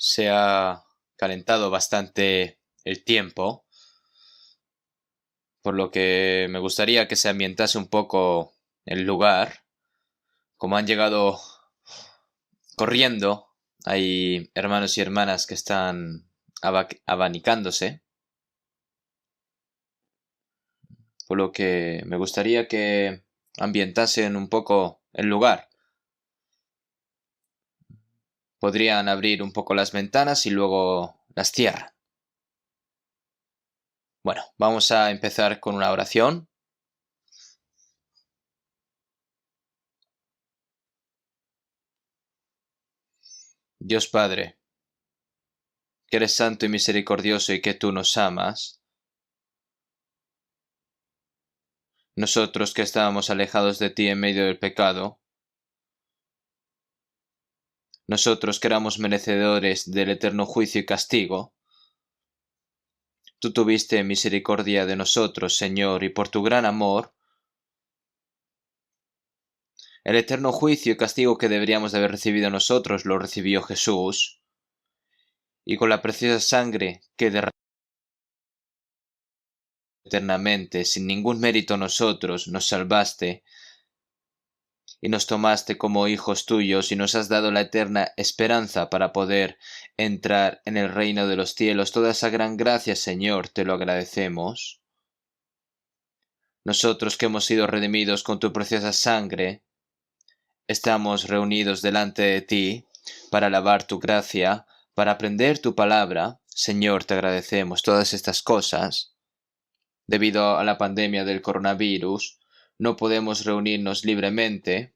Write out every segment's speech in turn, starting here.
Se ha calentado bastante el tiempo, por lo que me gustaría que se ambientase un poco el lugar. Como han llegado corriendo, hay hermanos y hermanas que están abanicándose, por lo que me gustaría que ambientasen un poco el lugar. Podrían abrir un poco las ventanas y luego las cierran. Bueno, vamos a empezar con una oración. Dios Padre, que eres santo y misericordioso y que tú nos amas, nosotros que estábamos alejados de ti en medio del pecado, nosotros que éramos merecedores del eterno juicio y castigo, tú tuviste misericordia de nosotros, Señor, y por tu gran amor, el eterno juicio y castigo que deberíamos de haber recibido nosotros lo recibió Jesús, y con la preciosa sangre que derramó eternamente, sin ningún mérito nosotros, nos salvaste, y nos tomaste como hijos tuyos y nos has dado la eterna esperanza para poder entrar en el reino de los cielos. Toda esa gran gracia, Señor, te lo agradecemos. Nosotros que hemos sido redimidos con tu preciosa sangre, estamos reunidos delante de ti para alabar tu gracia, para aprender tu palabra. Señor, te agradecemos todas estas cosas. Debido a la pandemia del coronavirus, no podemos reunirnos libremente,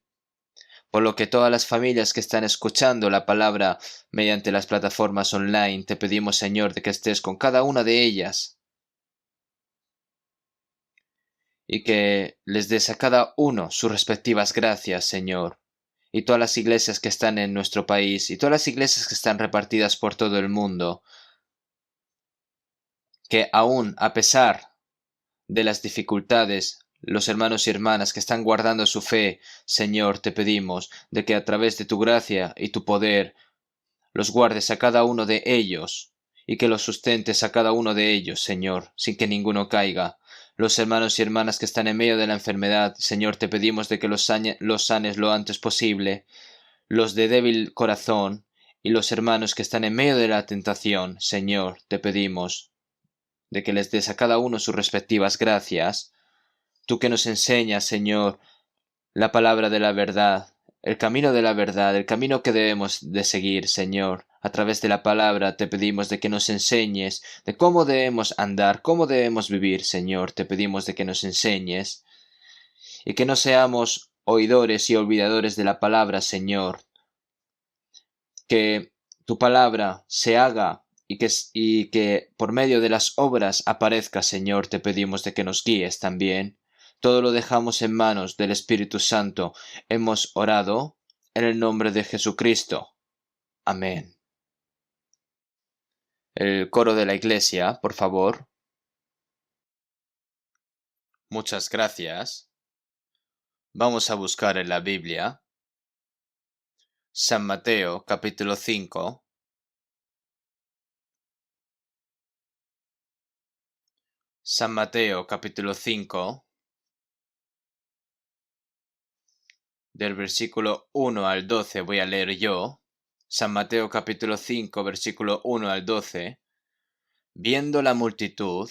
por lo que todas las familias que están escuchando la palabra mediante las plataformas online, te pedimos, Señor, de que estés con cada una de ellas y que les des a cada uno sus respectivas gracias, Señor. Y todas las iglesias que están en nuestro país y todas las iglesias que están repartidas por todo el mundo, que aún a pesar de las dificultades, los hermanos y hermanas que están guardando su fe, Señor, te pedimos de que a través de tu gracia y tu poder los guardes a cada uno de ellos, y que los sustentes a cada uno de ellos, Señor, sin que ninguno caiga. Los hermanos y hermanas que están en medio de la enfermedad, Señor, te pedimos de que los sanes lo antes posible. Los de débil corazón, y los hermanos que están en medio de la tentación, Señor, te pedimos de que les des a cada uno sus respectivas gracias. Tú que nos enseñas, Señor, la palabra de la verdad, el camino de la verdad, el camino que debemos de seguir, Señor. A través de la palabra te pedimos de que nos enseñes de cómo debemos andar, cómo debemos vivir, Señor. Te pedimos de que nos enseñes y que no seamos oidores y olvidadores de la palabra, Señor. Que tu palabra se haga y que por medio de las obras aparezca, Señor. Te pedimos de que nos guíes también. Todo lo dejamos en manos del Espíritu Santo. Hemos orado en el nombre de Jesucristo. Amén. El coro de la iglesia, por favor. Muchas gracias. Vamos a buscar en la Biblia San Mateo capítulo 5. San Mateo capítulo 5. Del versículo 1 al 12 voy a leer yo. San Mateo capítulo 5, versículo 1 al 12. Viendo la multitud,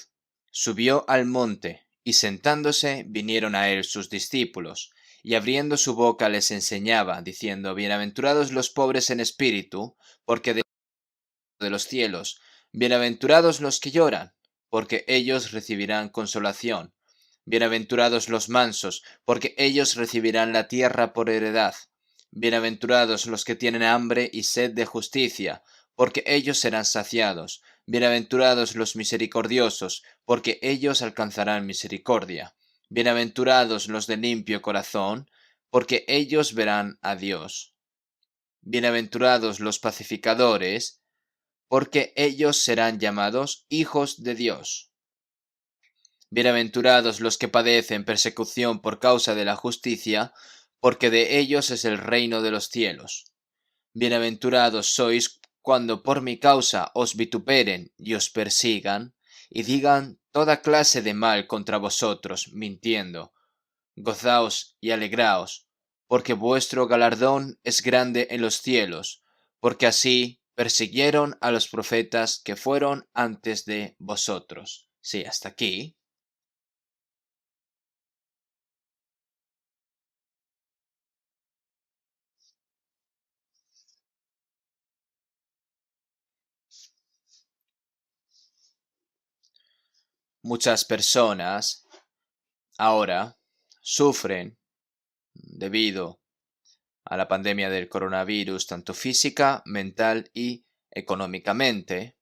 subió al monte, y sentándose vinieron a él sus discípulos, y abriendo su boca les enseñaba, diciendo: Bienaventurados los pobres en espíritu, porque de los cielos; bienaventurados los que lloran, porque ellos recibirán consolación; bienaventurados los mansos, porque ellos recibirán la tierra por heredad; bienaventurados los que tienen hambre y sed de justicia, porque ellos serán saciados; bienaventurados los misericordiosos, porque ellos alcanzarán misericordia; bienaventurados los de limpio corazón, porque ellos verán a Dios; bienaventurados los pacificadores, porque ellos serán llamados hijos de Dios. Bienaventurados los que padecen persecución por causa de la justicia, porque de ellos es el reino de los cielos. Bienaventurados sois cuando por mi causa os vituperen y os persigan, y digan toda clase de mal contra vosotros, mintiendo. Gozaos y alegraos, porque vuestro galardón es grande en los cielos, porque así persiguieron a los profetas que fueron antes de vosotros. Sí, hasta aquí. Muchas personas ahora sufren debido a la pandemia del coronavirus, tanto física, mental y económicamente,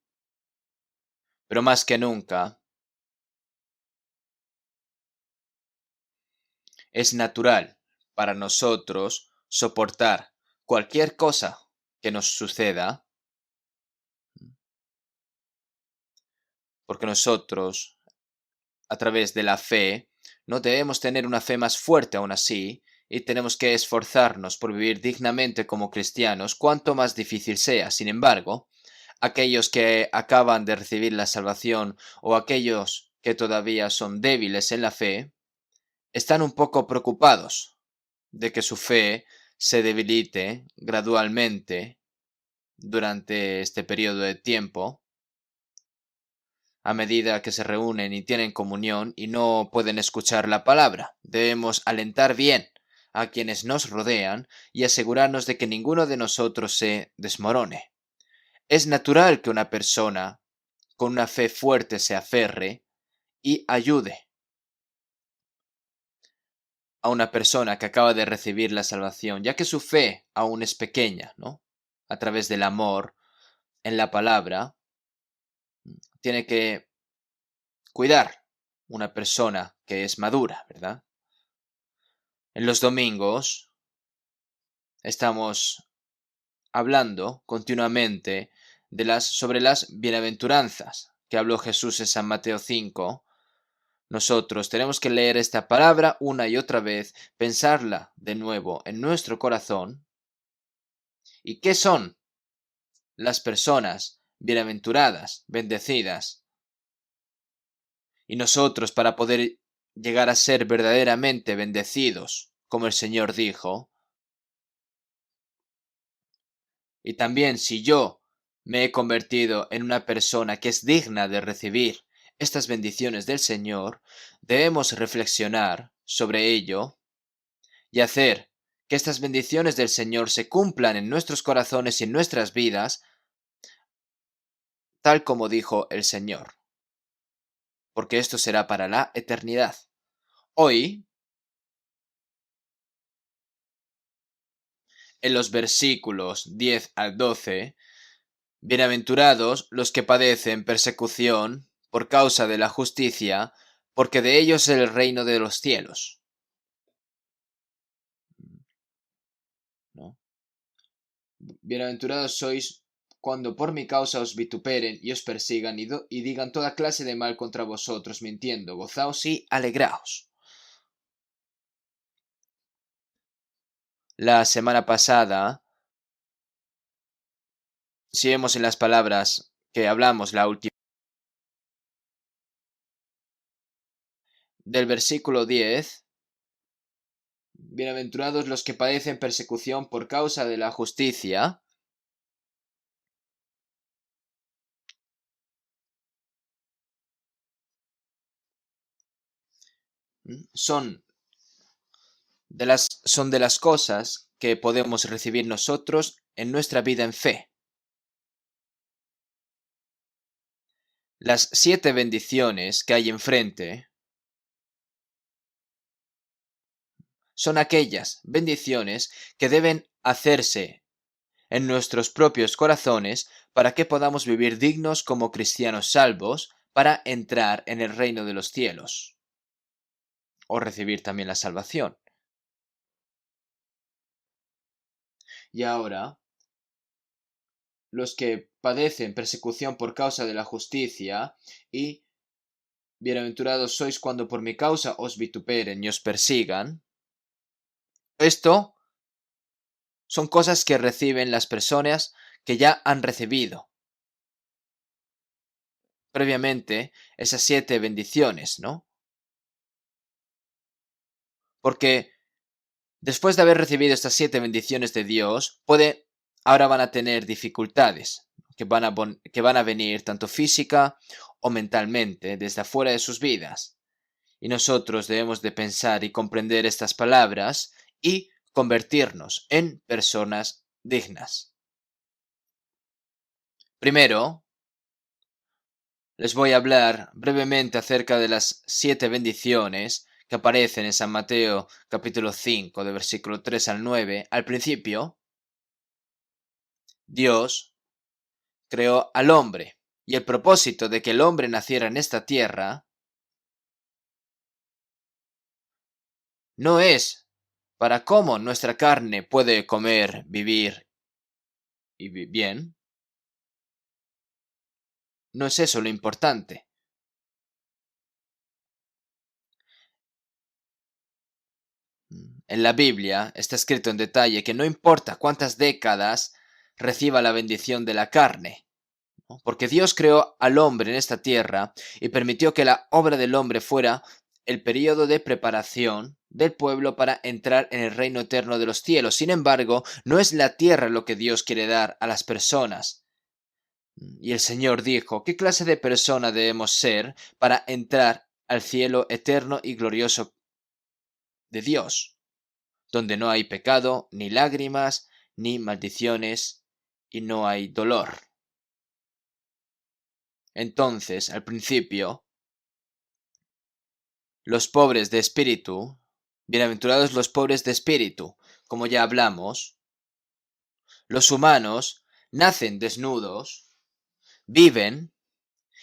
pero más que nunca es natural para nosotros soportar cualquier cosa que nos suceda, porque nosotros, a través de la fe, no debemos tener una fe más fuerte aún así, y tenemos que esforzarnos por vivir dignamente como cristianos, cuanto más difícil sea. Sin embargo, aquellos que acaban de recibir la salvación o aquellos que todavía son débiles en la fe, están un poco preocupados de que su fe se debilite gradualmente durante este periodo de tiempo, a medida que se reúnen y tienen comunión y no pueden escuchar la palabra. Debemos alentar bien a quienes nos rodean y asegurarnos de que ninguno de nosotros se desmorone. Es natural que una persona con una fe fuerte se aferre y ayude a una persona que acaba de recibir la salvación, ya que su fe aún es pequeña, ¿no? A través del amor en la palabra, tiene que cuidar una persona que es madura, ¿verdad? En los domingos estamos hablando continuamente sobre las bienaventuranzas que habló Jesús en San Mateo 5. Nosotros tenemos que leer esta palabra una y otra vez, pensarla de nuevo en nuestro corazón. ¿Y qué son las personas bienaventuradas, bendecidas? Y nosotros, para poder llegar a ser verdaderamente bendecidos, como el Señor dijo, y también si yo me he convertido en una persona que es digna de recibir estas bendiciones del Señor, debemos reflexionar sobre ello y hacer que estas bendiciones del Señor se cumplan en nuestros corazones y en nuestras vidas, tal como dijo el Señor, porque esto será para la eternidad. Hoy, en los versículos 10 al 12, bienaventurados los que padecen persecución por causa de la justicia, porque de ellos es el reino de los cielos. ¿No? Bienaventurados sois cuando por mi causa os vituperen y os persigan y digan toda clase de mal contra vosotros, mintiendo. Gozaos y alegraos. La semana pasada, si vemos en las palabras que hablamos la última, del versículo 10, bienaventurados los que padecen persecución por causa de la justicia, son son de las cosas que podemos recibir nosotros en nuestra vida en fe. Las 7 bendiciones que hay enfrente son aquellas bendiciones que deben hacerse en nuestros propios corazones para que podamos vivir dignos como cristianos salvos para entrar en el reino de los cielos o recibir también la salvación. Y ahora, los que padecen persecución por causa de la justicia y bienaventurados sois cuando por mi causa os vituperen y os persigan. Esto son cosas que reciben las personas que ya han recibido previamente esas 7 bendiciones, ¿no? Porque después de haber recibido estas 7 bendiciones de Dios, ahora van a tener dificultades que van a venir tanto física o mentalmente desde afuera de sus vidas. Y nosotros debemos de pensar y comprender estas palabras y convertirnos en personas dignas. Primero, les voy a hablar brevemente acerca de las 7 bendiciones que aparecen en San Mateo capítulo 5, de versículo 3 al 9. Al principio, Dios creó al hombre, y el propósito de que el hombre naciera en esta tierra no es para cómo nuestra carne puede comer, vivir y bien. No es eso lo importante. En la Biblia está escrito en detalle que no importa cuántas décadas reciba la bendición de la carne, ¿no? Porque Dios creó al hombre en esta tierra y permitió que la obra del hombre fuera el periodo de preparación del pueblo para entrar en el reino eterno de los cielos. Sin embargo, no es la tierra lo que Dios quiere dar a las personas. Y el Señor dijo, ¿qué clase de persona debemos ser para entrar al cielo eterno y glorioso de Dios, donde no hay pecado, ni lágrimas, ni maldiciones, y no hay dolor? Entonces, al principio, los pobres de espíritu, bienaventurados los pobres de espíritu, como ya hablamos, los humanos nacen desnudos, viven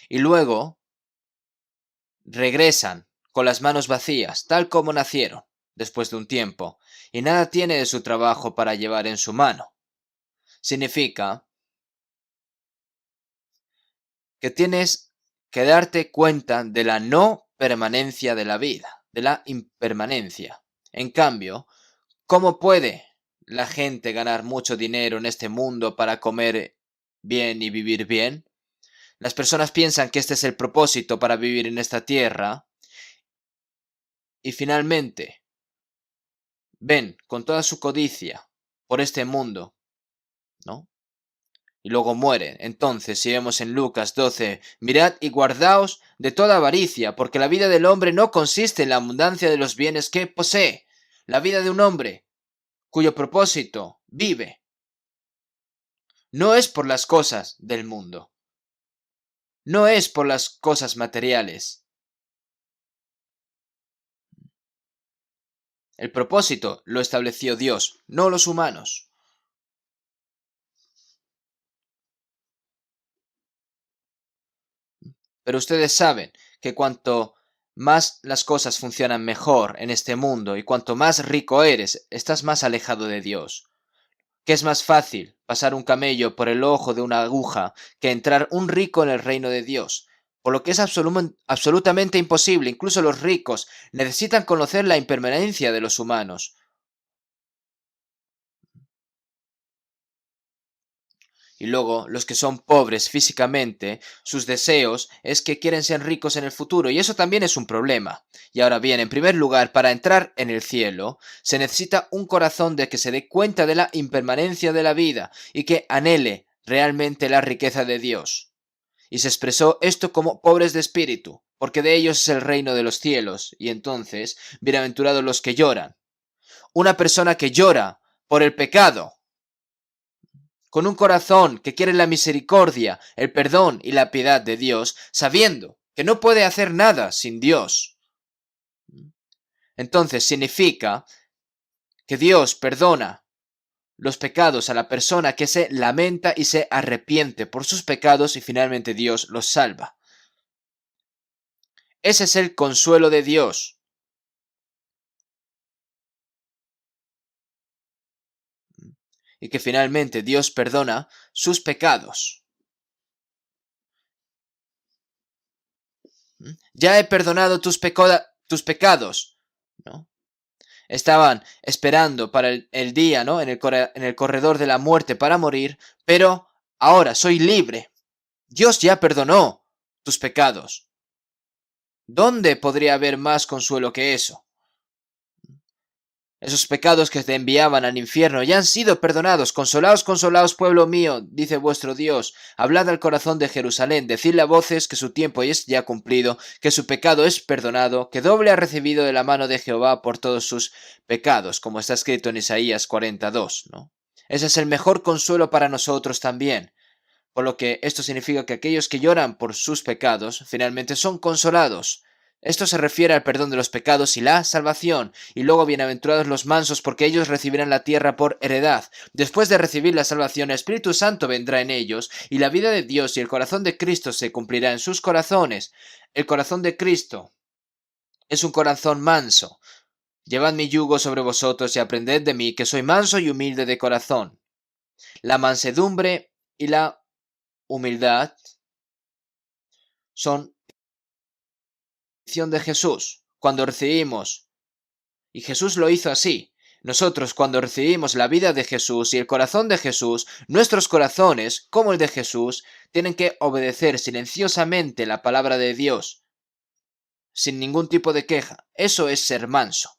y luego regresan con las manos vacías, tal como nacieron, después de un tiempo, y nada tiene de su trabajo para llevar en su mano. Significa que tienes que darte cuenta de la no permanencia de la vida, de la impermanencia. En cambio, ¿cómo puede la gente ganar mucho dinero en este mundo para comer bien y vivir bien? Las personas piensan que este es el propósito para vivir en esta tierra y finalmente ven con toda su codicia por este mundo, ¿no? Y luego mueren. Entonces, si vemos en Lucas 12, mirad y guardaos de toda avaricia, porque la vida del hombre no consiste en la abundancia de los bienes que posee. La vida de un hombre cuyo propósito vive no es por las cosas del mundo, no es por las cosas materiales. El propósito lo estableció Dios, no los humanos. Pero ustedes saben que cuanto más las cosas funcionan mejor en este mundo y cuanto más rico eres, estás más alejado de Dios. Que es más fácil pasar un camello por el ojo de una aguja que entrar un rico en el reino de Dios. Por lo que es absolutamente imposible. Incluso los ricos necesitan conocer la impermanencia de los humanos. Y luego, los que son pobres físicamente, sus deseos es que quieren ser ricos en el futuro, y eso también es un problema. Y ahora bien, en primer lugar, para entrar en el cielo, se necesita un corazón de que se dé cuenta de la impermanencia de la vida y que anhele realmente la riqueza de Dios. Y se expresó esto como pobres de espíritu, porque de ellos es el reino de los cielos, y entonces, bienaventurados los que lloran. Una persona que llora por el pecado, con un corazón que quiere la misericordia, el perdón y la piedad de Dios, sabiendo que no puede hacer nada sin Dios. Entonces significa que Dios perdona los pecados a la persona que se lamenta y se arrepiente por sus pecados y finalmente Dios los salva. Ese es el consuelo de Dios. Y que finalmente Dios perdona sus pecados. Ya he perdonado tus pecados, ¿no? Estaban esperando para el día, ¿no? En el corredor de la muerte para morir, pero ahora soy libre. Dios ya perdonó tus pecados. ¿Dónde podría haber más consuelo que eso? Esos pecados que te enviaban al infierno ya han sido perdonados. Consolaos, consolaos, pueblo mío, dice vuestro Dios. Hablad al corazón de Jerusalén, decidle a voces que su tiempo es ya cumplido, que su pecado es perdonado, que doble ha recibido de la mano de Jehová por todos sus pecados, como está escrito en Isaías 42, ¿no? Ese es el mejor consuelo para nosotros también. Por lo que esto significa que aquellos que lloran por sus pecados finalmente son consolados. Esto se refiere al perdón de los pecados y la salvación. Y luego bienaventurados los mansos, porque ellos recibirán la tierra por heredad. Después de recibir la salvación, el Espíritu Santo vendrá en ellos, y la vida de Dios y el corazón de Cristo se cumplirá en sus corazones. El corazón de Cristo es un corazón manso. Llevad mi yugo sobre vosotros y aprended de mí, que soy manso y humilde de corazón. La mansedumbre y la humildad son de Jesús cuando recibimos, y Jesús lo hizo así. Nosotros cuando recibimos la vida de Jesús y el corazón de Jesús, nuestros corazones, como el de Jesús, tienen que obedecer silenciosamente la palabra de Dios, sin ningún tipo de queja. Eso es ser manso.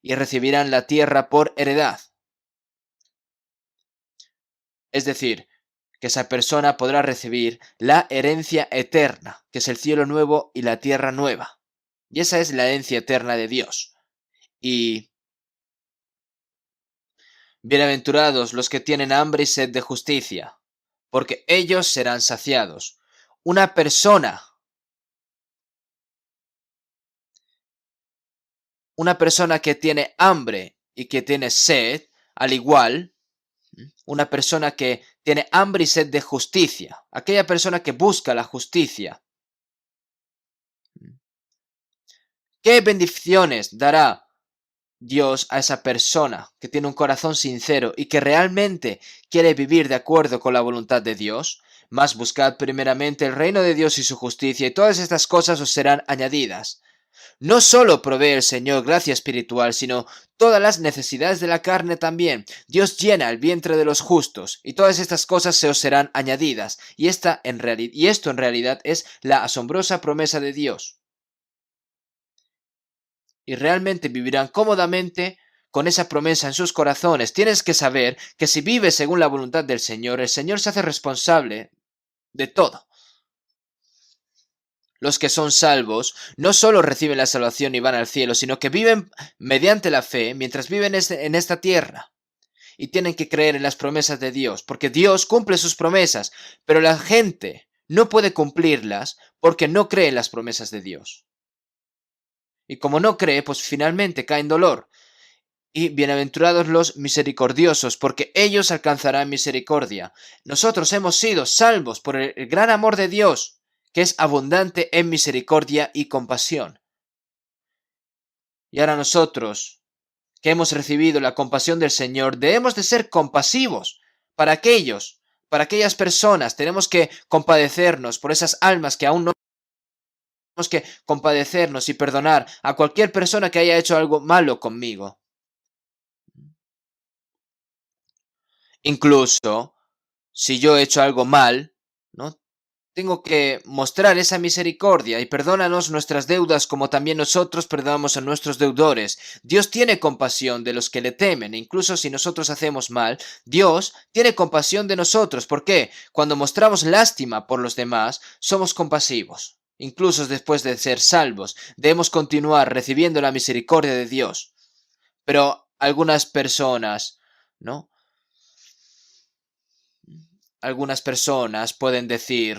Y recibirán la tierra por heredad. Es decir, que esa persona podrá recibir la herencia eterna, que es el cielo nuevo y la tierra nueva. Y esa es la herencia eterna de Dios. Y bienaventurados los que tienen hambre y sed de justicia, porque ellos serán saciados. Una persona que tiene hambre y que tiene sed, al igual, una persona que tiene hambre y sed de justicia, aquella persona que busca la justicia, ¿qué bendiciones dará Dios a esa persona que tiene un corazón sincero y que realmente quiere vivir de acuerdo con la voluntad de Dios? Mas buscad primeramente el reino de Dios y su justicia, y todas estas cosas os serán añadidas. No solo provee el Señor gracia espiritual, sino todas las necesidades de la carne también. Dios llena el vientre de los justos, y todas estas cosas se os serán añadidas. Y esto en realidad es la asombrosa promesa de Dios. Y realmente vivirán cómodamente con esa promesa en sus corazones. Tienes que saber que si vives según la voluntad del Señor, el Señor se hace responsable de todo. Los que son salvos no solo reciben la salvación y van al cielo, sino que viven mediante la fe mientras viven en esta tierra. Y tienen que creer en las promesas de Dios, porque Dios cumple sus promesas, pero la gente no puede cumplirlas porque no cree en las promesas de Dios. Y como no cree, pues finalmente cae en dolor. Y bienaventurados los misericordiosos, porque ellos alcanzarán misericordia. Nosotros hemos sido salvos por el gran amor de Dios, que es abundante en misericordia y compasión. Y ahora nosotros, que hemos recibido la compasión del Señor, debemos de ser compasivos para aquellas personas. Tenemos que compadecernos por esas almas que aún no tenemos que compadecernos y perdonar a cualquier persona que haya hecho algo malo conmigo. Incluso si yo he hecho algo mal, ¿no? Tengo que mostrar esa misericordia y perdónanos nuestras deudas como también nosotros perdonamos a nuestros deudores. Dios tiene compasión de los que le temen, incluso si nosotros hacemos mal, Dios tiene compasión de nosotros. ¿Por qué? Cuando mostramos lástima por los demás, somos compasivos. Incluso después de ser salvos, debemos continuar recibiendo la misericordia de Dios. Pero algunas personas, ¿no? Algunas personas pueden decir: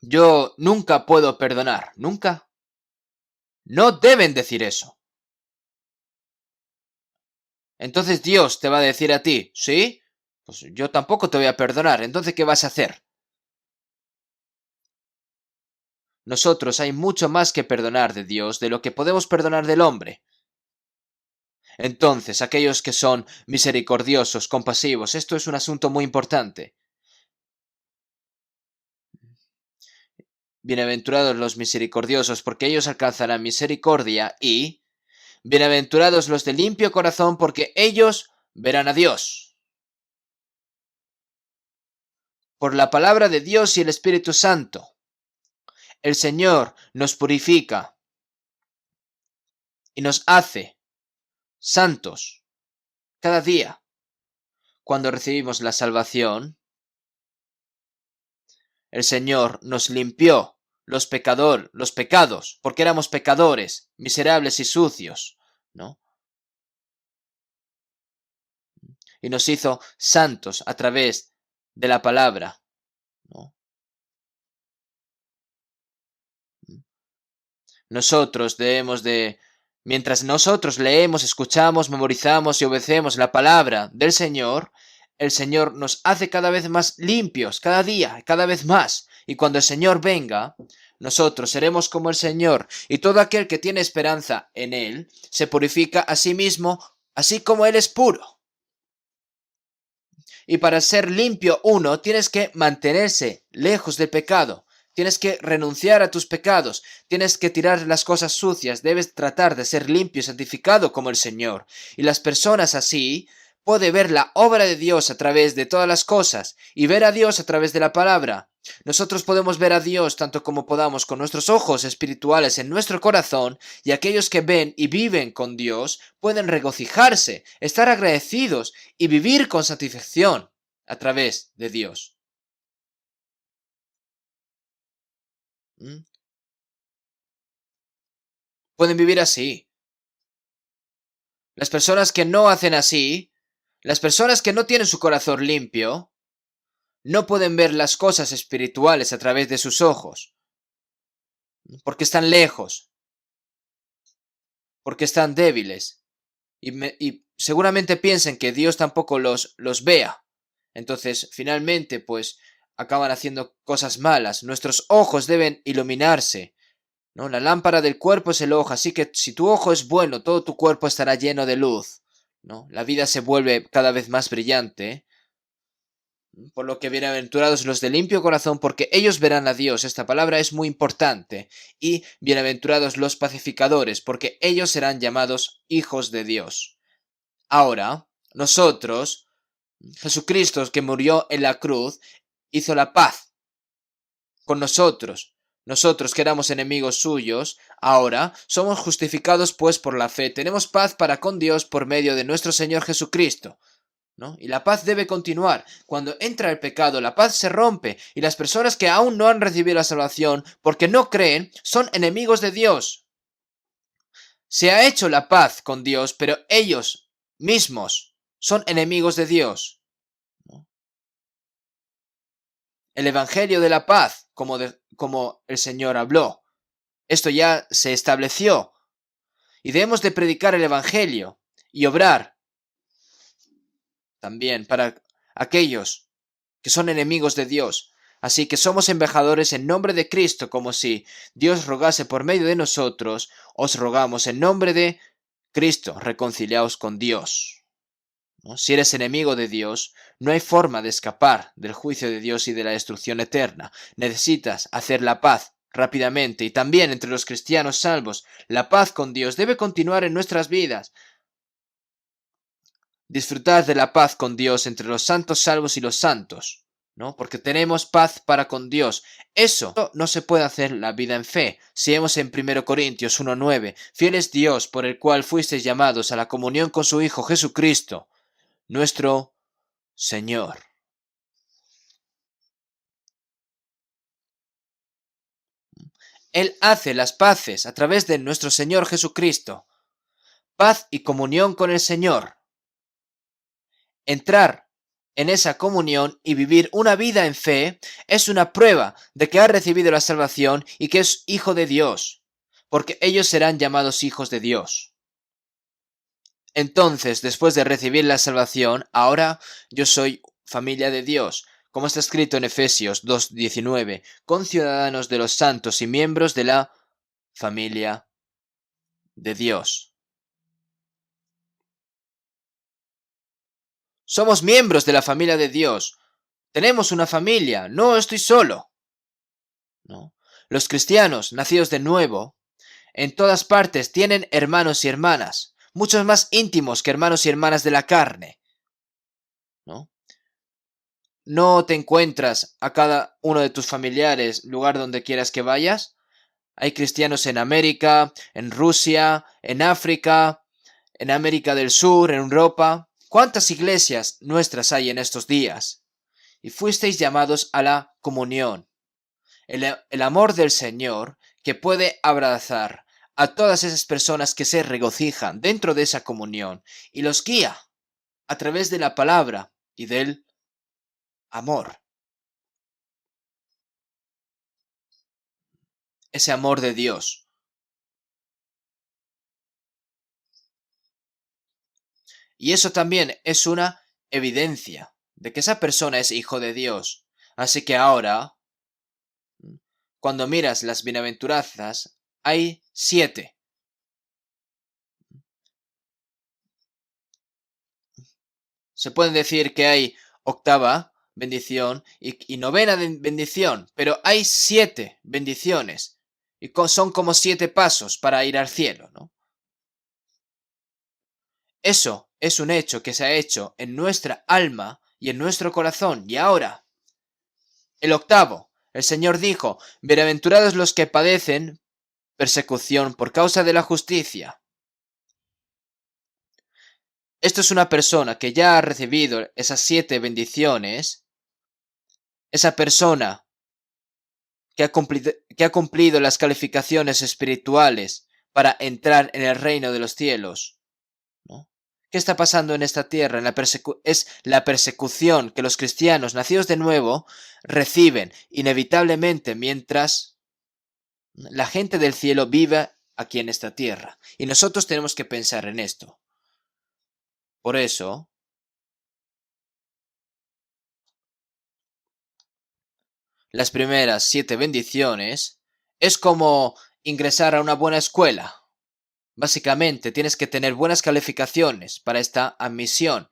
yo nunca puedo perdonar, nunca. No deben decir eso. Entonces Dios te va a decir a ti: ¿sí? Pues yo tampoco te voy a perdonar. Entonces, ¿qué vas a hacer? Nosotros hay mucho más que perdonar de Dios de lo que podemos perdonar del hombre. Entonces, aquellos que son misericordiosos, compasivos, esto es un asunto muy importante. Bienaventurados los misericordiosos, porque ellos alcanzarán misericordia, y bienaventurados los de limpio corazón, porque ellos verán a Dios. por la palabra de Dios y el Espíritu Santo. El Señor nos purifica y nos hace santos cada día. Cuando recibimos la salvación, el Señor nos limpió los pecados, porque éramos pecadores, miserables y sucios, ¿no? Y nos hizo santos a través de la palabra, ¿no? Mientras nosotros leemos, escuchamos, memorizamos y obedecemos la palabra del Señor, el Señor nos hace cada vez más limpios, cada día, cada vez más. Y cuando el Señor venga, nosotros seremos como el Señor, y todo aquel que tiene esperanza en Él se purifica a sí mismo, así como Él es puro. Y para ser limpio uno, tienes que mantenerse lejos del pecado. Tienes que renunciar a tus pecados, tienes que tirar las cosas sucias, debes tratar de ser limpio y santificado como el Señor. Y las personas así pueden ver la obra de Dios a través de todas las cosas y ver a Dios a través de la palabra. Nosotros podemos ver a Dios tanto como podamos con nuestros ojos espirituales en nuestro corazón, y aquellos que ven y viven con Dios pueden regocijarse, estar agradecidos y vivir con satisfacción a través de Dios. ¿Mm? Pueden vivir así. Las personas que no hacen así, las personas que no tienen su corazón limpio, no pueden ver las cosas espirituales a través de sus ojos, porque están lejos, porque están débiles, y seguramente piensen que Dios tampoco los vea. Entonces, finalmente, pues, acaban haciendo cosas malas. Nuestros ojos deben iluminarse, ¿no? La lámpara del cuerpo es el ojo, así que si tu ojo es bueno, todo tu cuerpo estará lleno de luz, ¿no? La vida se vuelve cada vez más brillante. Por lo que bienaventurados los de limpio corazón, porque ellos verán a Dios. Esta palabra es muy importante. Y bienaventurados los pacificadores, porque ellos serán llamados hijos de Dios. Ahora, nosotros, Jesucristo que murió en la cruz, hizo la paz con nosotros. Nosotros que éramos enemigos suyos, ahora somos justificados pues por la fe. Tenemos paz para con Dios por medio de nuestro Señor Jesucristo, ¿no? Y la paz debe continuar. Cuando entra el pecado, la paz se rompe, y las personas que aún no han recibido la salvación porque no creen son enemigos de Dios. Se ha hecho la paz con Dios, pero ellos mismos son enemigos de Dios, ¿no? El Evangelio de la paz, como el Señor habló, esto ya se estableció, y debemos de predicar el Evangelio y obrar también para aquellos que son enemigos de Dios. Así que somos embajadores en nombre de Cristo, como si Dios rogase por medio de nosotros. Os rogamos en nombre de Cristo, reconciliaos con Dios, ¿no? Si eres enemigo de Dios, no hay forma de escapar del juicio de Dios y de la destrucción eterna. Necesitas hacer la paz rápidamente, y también entre los cristianos salvos, la paz con Dios debe continuar en nuestras vidas. Disfrutar de la paz con Dios entre los santos salvos y los santos, ¿no? Porque tenemos paz para con Dios. Eso no se puede hacer la vida en fe. Si vemos en 1 Corintios 1:9, fiel es Dios por el cual fuisteis llamados a la comunión con su Hijo Jesucristo, nuestro Señor. Él hace las paces a través de nuestro Señor Jesucristo. Paz y comunión con el Señor. Entrar en esa comunión y vivir una vida en fe es una prueba de que ha recibido la salvación y que es hijo de Dios, porque ellos serán llamados hijos de Dios. Entonces, después de recibir la salvación, ahora yo soy familia de Dios, como está escrito en Efesios 2:19, conciudadanos de los santos y miembros de la familia de Dios. Somos miembros de la familia de Dios. Tenemos una familia. No estoy solo, ¿no? Los cristianos, nacidos de nuevo, en todas partes tienen hermanos y hermanas, muchos más íntimos que hermanos y hermanas de la carne, ¿no? no te encuentras a cada uno de tus familiares, lugar donde quieras que vayas. Hay cristianos en América, en Rusia, en África, en América del Sur, en Europa. ¿Cuántas iglesias nuestras hay en estos días? Y fuisteis llamados a la comunión. El amor del Señor que puede abrazar a todas esas personas que se regocijan dentro de esa comunión y los guía a través de la palabra y del amor. Ese amor de Dios. Y eso también es una evidencia de que esa persona es hijo de Dios. Así que ahora, cuando miras las bienaventuranzas, hay 7. Se puede decir que hay octava bendición y novena bendición, pero hay 7 bendiciones. Y son como 7 pasos para ir al cielo, ¿no? Eso es un hecho que se ha hecho en nuestra alma y en nuestro corazón. Y ahora, el octavo, el Señor dijo, bienaventurados los que padecen persecución por causa de la justicia. Esto es una persona que ya ha recibido esas 7 bendiciones. Esa persona que ha cumplido las calificaciones espirituales para entrar en el reino de los cielos, ¿no? ¿Qué está pasando en esta tierra? Es la persecución que los cristianos nacidos de nuevo reciben inevitablemente mientras la gente del cielo vive aquí en esta tierra. Y nosotros tenemos que pensar en esto. Por eso, las primeras 7 bendiciones es como ingresar a una buena escuela. Básicamente, tienes que tener buenas calificaciones para esta admisión.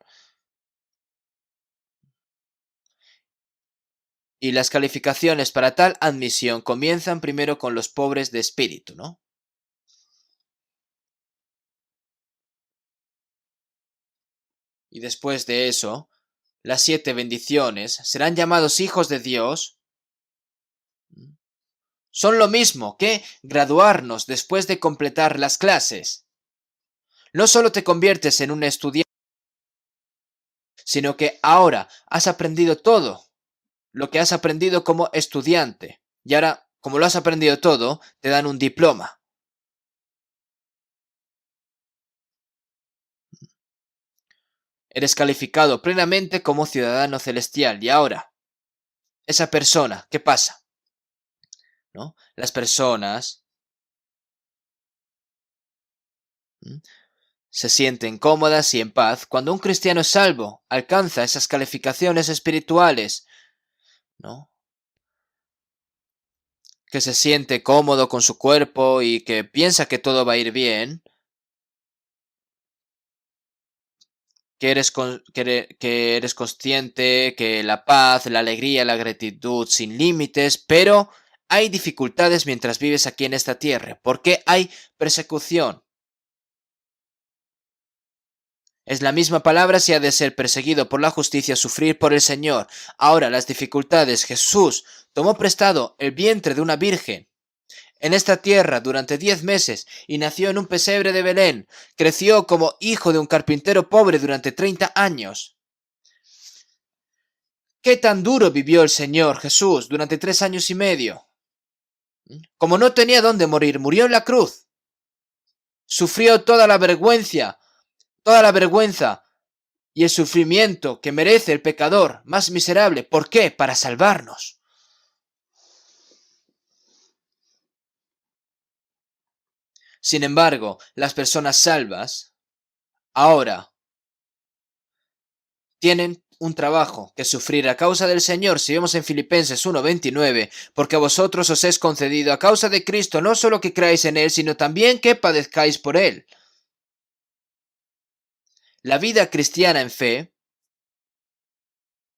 Y las calificaciones para tal admisión comienzan primero con los pobres de espíritu, ¿no? Y después de eso, las 7 bendiciones serán llamados hijos de Dios. Son lo mismo que graduarnos después de completar las clases. No solo te conviertes en un estudiante, sino que ahora has aprendido todo lo que has aprendido como estudiante. Y ahora, como lo has aprendido todo, te dan un diploma. Eres calificado plenamente como ciudadano celestial. Y ahora, esa persona, ¿qué pasa? ¿No? Las personas se sienten cómodas y en paz cuando un cristiano es salvo, alcanza esas calificaciones espirituales, ¿no? Que se siente cómodo con su cuerpo y que piensa que todo va a ir bien, que eres consciente que la paz, la alegría, la gratitud sin límites, pero hay dificultades mientras vives aquí en esta tierra, porque hay persecución. Es la misma palabra si ha de ser perseguido por la justicia, sufrir por el Señor. Ahora, las dificultades. Jesús tomó prestado el vientre de una virgen en esta tierra durante 10 meses y nació en un pesebre de Belén. Creció como hijo de un carpintero pobre durante 30 años. ¿Qué tan duro vivió el Señor Jesús durante 3 años y medio? Como no tenía dónde morir, murió en la cruz. Sufrió toda la vergüenza y el sufrimiento que merece el pecador más miserable. ¿Por qué? Para salvarnos. Sin embargo, las personas salvas ahora tienen un trabajo que sufrir a causa del Señor, si vemos en Filipenses 1:29, porque a vosotros os es concedido a causa de Cristo no solo que creáis en Él, sino también que padezcáis por Él. La vida cristiana en fe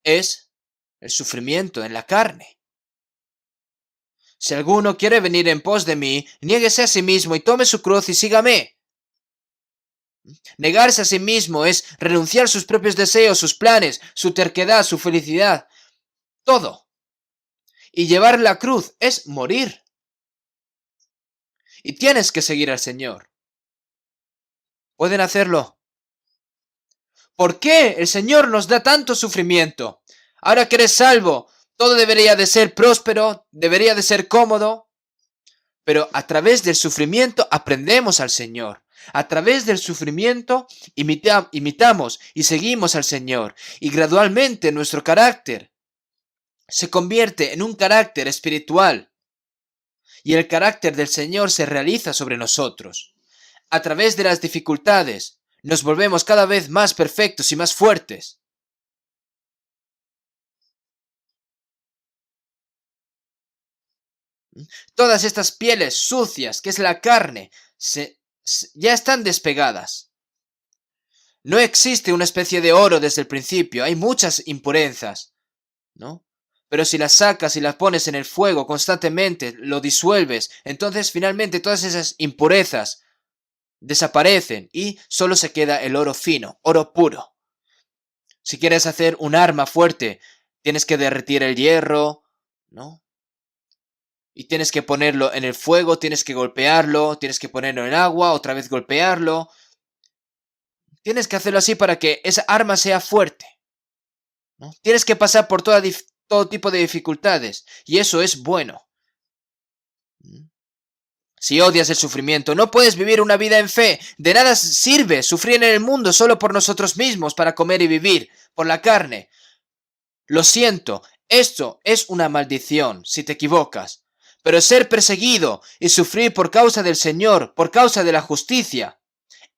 es el sufrimiento en la carne. Si alguno quiere venir en pos de mí, niéguese a sí mismo y tome su cruz y sígame. Negarse a sí mismo es renunciar a sus propios deseos, sus planes, su terquedad, su felicidad. todo. Y llevar la cruz es morir. Y tienes que seguir al Señor. ¿Pueden hacerlo? ¿Por qué el Señor nos da tanto sufrimiento? Ahora que eres salvo, todo debería de ser próspero, debería de ser cómodo. Pero a través del sufrimiento aprendemos al Señor. A través del sufrimiento imitamos y seguimos al Señor. Y gradualmente nuestro carácter se convierte en un carácter espiritual. Y el carácter del Señor se realiza sobre nosotros. A través de las dificultades nos volvemos cada vez más perfectos y más fuertes. Todas estas pieles sucias, que es la carne, ya están despegadas. No existe una especie de oro desde el principio, hay muchas impurezas, ¿no? Pero si las sacas y las pones en el fuego constantemente, lo disuelves, entonces finalmente todas esas impurezas desaparecen y solo se queda el oro fino, oro puro. Si quieres hacer un arma fuerte, tienes que derretir el hierro, ¿no? Y tienes que ponerlo en el fuego, tienes que golpearlo, tienes que ponerlo en agua, otra vez golpearlo. Tienes que hacerlo así para que esa arma sea fuerte, ¿no? Tienes que pasar por todo tipo de dificultades y eso es bueno. Si odias el sufrimiento, no puedes vivir una vida en fe. De nada sirve sufrir en el mundo solo por nosotros mismos para comer y vivir, por la carne. Lo siento, esto es una maldición si te equivocas. Pero ser perseguido y sufrir por causa del Señor, por causa de la justicia,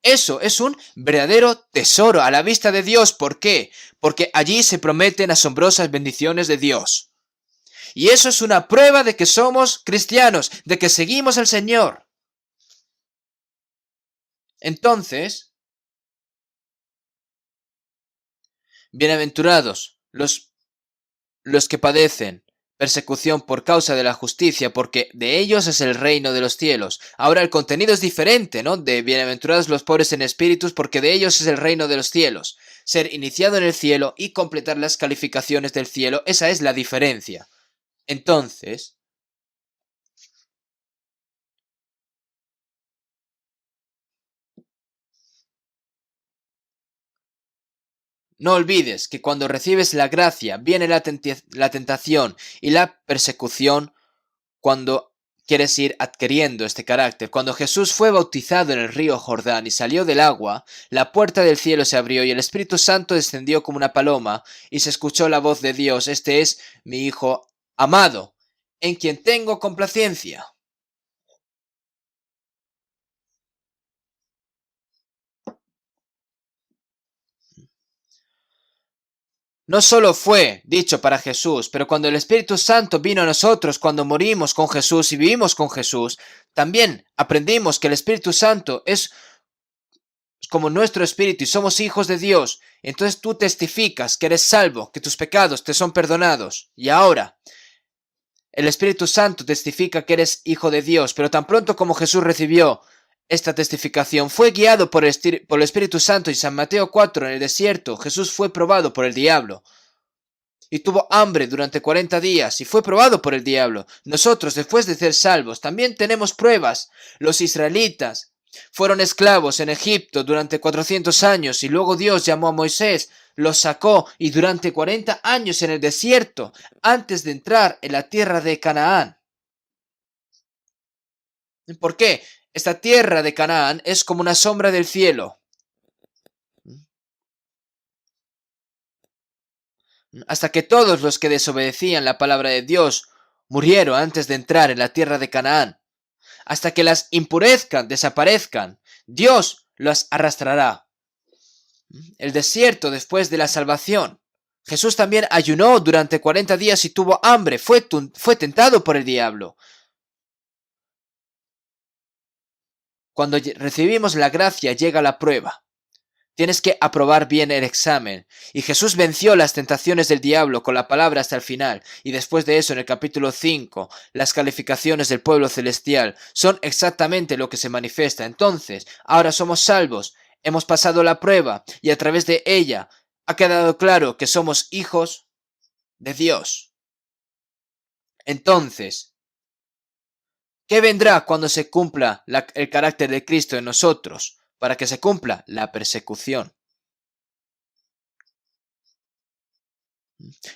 eso es un verdadero tesoro a la vista de Dios. ¿Por qué? Porque allí se prometen asombrosas bendiciones de Dios. Y eso es una prueba de que somos cristianos, de que seguimos al Señor. Entonces, bienaventurados los que padecen persecución por causa de la justicia, porque de ellos es el reino de los cielos. Ahora el contenido es diferente, ¿no? De bienaventurados los pobres en espíritus, porque de ellos es el reino de los cielos. Ser iniciado en el cielo y completar las calificaciones del cielo, esa es la diferencia. Entonces, no olvides que cuando recibes la gracia viene la tentación y la persecución cuando quieres ir adquiriendo este carácter. Cuando Jesús fue bautizado en el río Jordán y salió del agua, la puerta del cielo se abrió y el Espíritu Santo descendió como una paloma y se escuchó la voz de Dios: este es mi Hijo amado, en quien tengo complacencia. No solo fue dicho para Jesús, pero cuando el Espíritu Santo vino a nosotros, cuando morimos con Jesús y vivimos con Jesús, también aprendimos que el Espíritu Santo es como nuestro espíritu y somos hijos de Dios. Entonces tú testificas que eres salvo, que tus pecados te son perdonados. Y ahora, el Espíritu Santo testifica que eres hijo de Dios, pero tan pronto como Jesús recibió esta testificación, fue guiado por el Espíritu Santo. Y San Mateo 4, en el desierto, Jesús fue probado por el diablo. Y tuvo hambre durante 40 días y fue probado por el diablo. Nosotros, después de ser salvos, también tenemos pruebas. Los israelitas fueron esclavos en Egipto durante 400 años y luego Dios llamó a Moisés, los sacó y durante 40 años en el desierto, antes de entrar en la tierra de Canaán. ¿Por qué? Esta tierra de Canaán es como una sombra del cielo. Hasta que todos los que desobedecían la palabra de Dios murieron antes de entrar en la tierra de Canaán. Hasta que las impurezcan, desaparezcan, Dios las arrastrará. El desierto después de la salvación. Jesús también ayunó durante 40 días y tuvo hambre. Fue tentado por el diablo. Cuando recibimos la gracia llega la prueba. Tienes que aprobar bien el examen. Y Jesús venció las tentaciones del diablo con la palabra hasta el final. Y después de eso, en el capítulo 5, las calificaciones del pueblo celestial son exactamente lo que se manifiesta. Entonces, ahora somos salvos, hemos pasado la prueba y a través de ella ha quedado claro que somos hijos de Dios. Entonces, ¿qué vendrá cuando se cumpla el carácter de Cristo en nosotros? Para que se cumpla la persecución.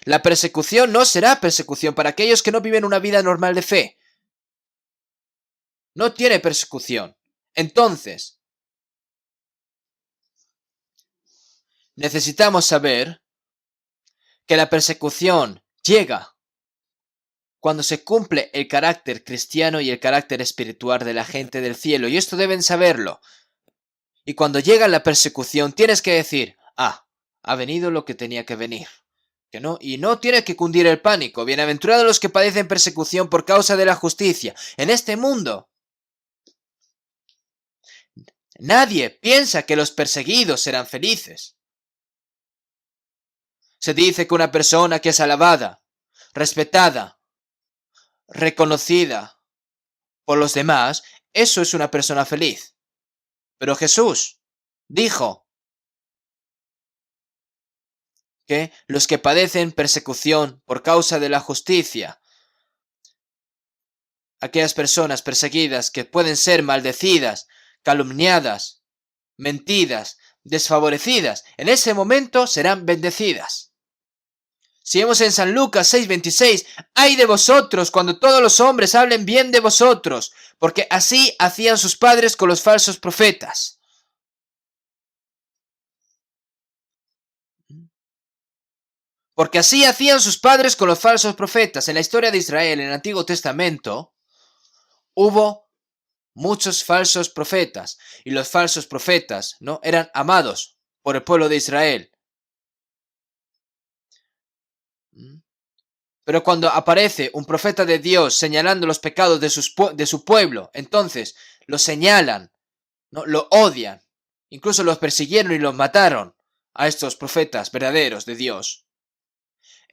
La persecución no será persecución para aquellos que no viven una vida normal de fe. No tiene persecución. Entonces, necesitamos saber que la persecución llega cuando se cumple el carácter cristiano y el carácter espiritual de la gente del cielo. Y esto deben saberlo. Y cuando llega la persecución, tienes que decir, ha venido lo que tenía que venir. Que no, y no tiene que cundir el pánico. Bienaventurados los que padecen persecución por causa de la justicia. En este mundo, nadie piensa que los perseguidos serán felices. Se dice que una persona que es alabada, respetada, reconocida por los demás, eso es una persona feliz. Pero Jesús dijo que los que padecen persecución por causa de la justicia, aquellas personas perseguidas que pueden ser maldecidas, calumniadas, mentidas, desfavorecidas, en ese momento serán bendecidas. Si vemos en San Lucas 6:26, ¡ay de vosotros cuando todos los hombres hablen bien de vosotros! Porque así hacían sus padres con los falsos profetas. Porque así hacían sus padres con los falsos profetas. En la historia de Israel, en el Antiguo Testamento, hubo muchos falsos profetas. Y los falsos profetas, ¿no?, eran amados por el pueblo de Israel. Pero cuando aparece un profeta de Dios señalando los pecados de su pueblo, entonces los señalan, ¿no?, lo odian. Incluso los persiguieron y los mataron a estos profetas verdaderos de Dios.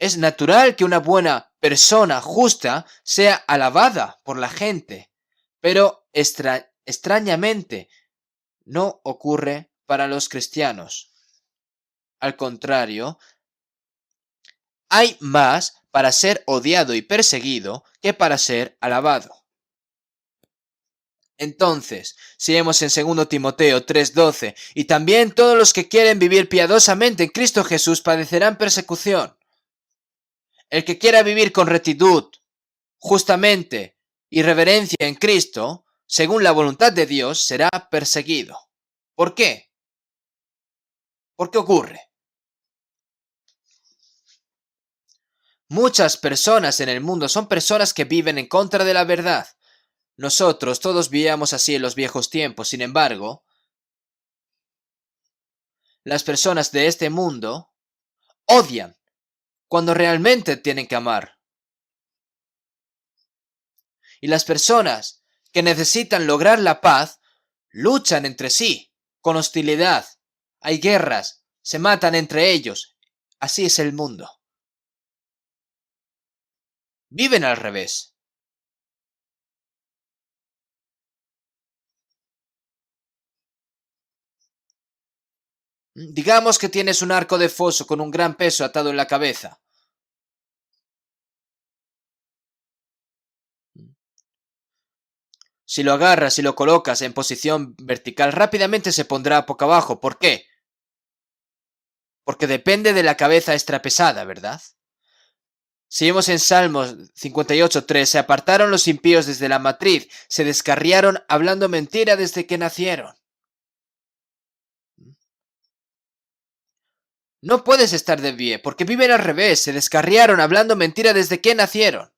Es natural que una buena persona justa sea alabada por la gente, pero extrañamente no ocurre para los cristianos. Al contrario, hay más para ser odiado y perseguido que para ser alabado. Entonces, si vemos en 2 Timoteo 3:12, y también todos los que quieren vivir piadosamente en Cristo Jesús padecerán persecución. El que quiera vivir con rectitud, justamente y reverencia en Cristo, según la voluntad de Dios, será perseguido. ¿Por qué? ¿Por qué ocurre? Muchas personas en el mundo son personas que viven en contra de la verdad. Nosotros todos vivíamos así en los viejos tiempos. Sin embargo, las personas de este mundo odian cuando realmente tienen que amar. Y las personas que necesitan lograr la paz luchan entre sí, con hostilidad. Hay guerras, se matan entre ellos. Así es el mundo. Viven al revés. Digamos que tienes un arco de foso con un gran peso atado en la cabeza. Si lo agarras y lo colocas en posición vertical, rápidamente se pondrá boca abajo. ¿Por qué? Porque depende de la cabeza extra pesada, ¿verdad? Si vemos en Salmos 58:3, se apartaron los impíos desde la matriz, se descarriaron hablando mentira desde que nacieron. No puedes estar de pie, porque viven al revés, se descarriaron hablando mentira desde que nacieron.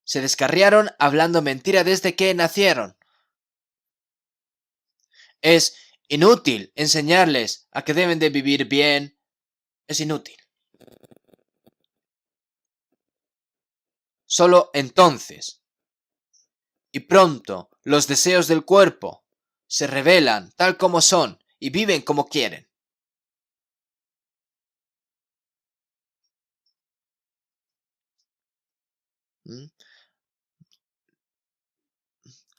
Se descarriaron hablando mentira desde que nacieron. Es inútil enseñarles a que deben de vivir bien. Es inútil. Solo entonces, y pronto, los deseos del cuerpo se revelan tal como son y viven como quieren.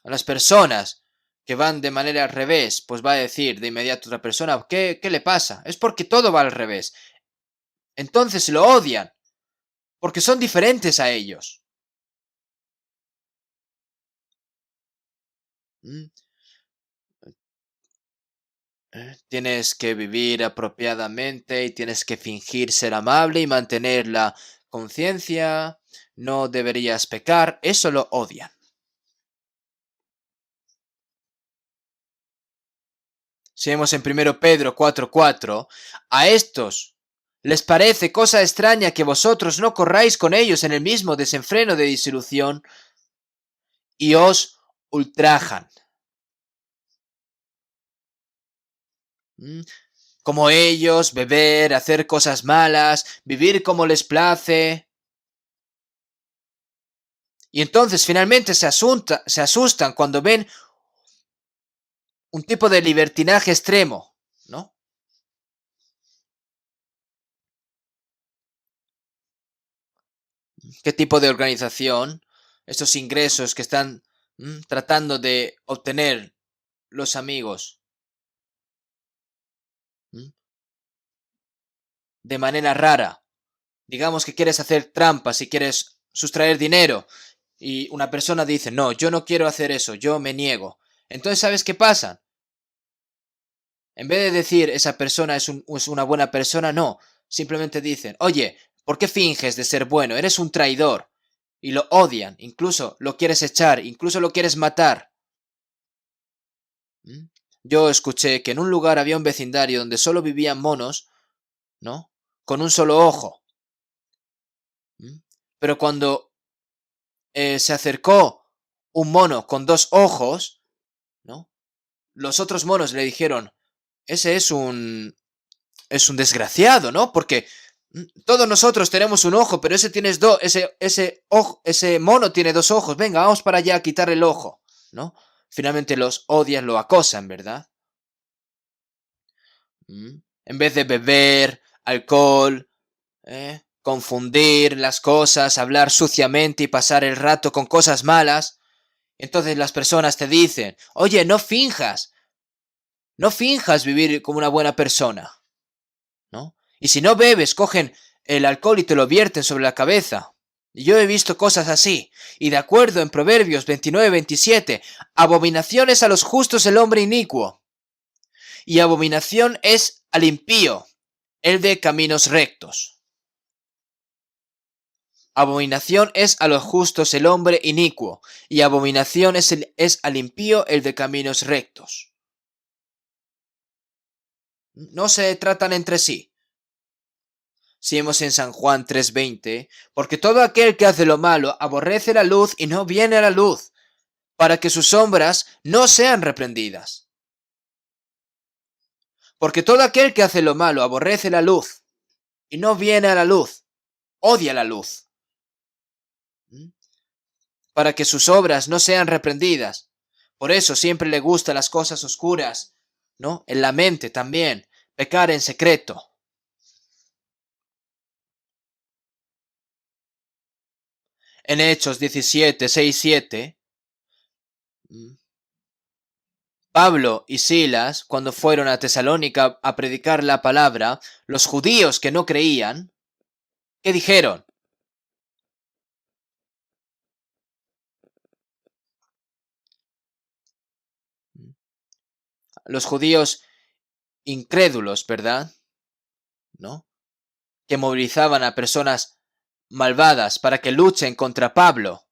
A las personas que van de manera al revés, pues va a decir de inmediato otra persona, ¿qué le pasa? Es porque todo va al revés. entonces lo odian, porque son diferentes a ellos. ¿Mm? Tienes que vivir apropiadamente y tienes que fingir ser amable y mantener la conciencia. No deberías pecar. Eso lo odian. Si vemos en 1 Pedro 4:4, a estos les parece cosa extraña que vosotros no corráis con ellos en el mismo desenfreno de disolución y os ultrajan. ¿Mm? Como ellos, beber, hacer cosas malas, vivir como les place. Y entonces finalmente se asustan cuando ven un tipo de libertinaje extremo, ¿no? ¿Qué tipo de organización? Estos ingresos que están tratando de obtener los amigos ¿m? De manera rara. Digamos que quieres hacer trampas y quieres sustraer dinero y una persona dice, no, yo no quiero hacer eso, yo me niego. Entonces, ¿sabes qué pasa? En vez de decir esa persona es una buena persona, no. Simplemente dicen, oye, ¿por qué finges de ser bueno? Eres un traidor. Y lo odian, incluso lo quieres echar, incluso lo quieres matar. ¿Mm? Yo escuché que en un lugar había un vecindario donde solo vivían monos, ¿no? Con un solo ojo. ¿Mm? Pero cuando se acercó un mono con dos ojos, ¿no? Los otros monos le dijeron, ese es un desgraciado, ¿no? Porque todos nosotros tenemos un ojo, pero ese tienes dos, ese mono tiene dos ojos. Venga, vamos para allá a quitarle el ojo, ¿no? Finalmente los odian, lo acosan, ¿verdad? En vez de beber, alcohol, confundir las cosas, hablar suciamente y pasar el rato con cosas malas, entonces las personas te dicen, oye, no finjas vivir como una buena persona, ¿no? Y si no bebes, cogen el alcohol y te lo vierten sobre la cabeza. Y yo he visto cosas así. Y de acuerdo en Proverbios 29-27, abominación es a los justos el hombre inicuo. Y abominación es al impío, el de caminos rectos. Abominación es a los justos el hombre inicuo. Y abominación es al impío, el de caminos rectos. No se tratan entre sí. Si vemos en San Juan 3:20, porque todo aquel que hace lo malo aborrece la luz y no viene a la luz, para que sus sombras no sean reprendidas. Porque todo aquel que hace lo malo aborrece la luz y no viene a la luz, odia la luz, para que sus obras no sean reprendidas. Por eso siempre le gustan las cosas oscuras, ¿no? En la mente también, pecar en secreto. En Hechos 17:6-7, Pablo y Silas, cuando fueron a Tesalónica a predicar la palabra, los judíos que no creían, ¿qué dijeron? Los judíos incrédulos, ¿verdad? ¿No? Que movilizaban a personas malvadas para que luchen contra Pablo.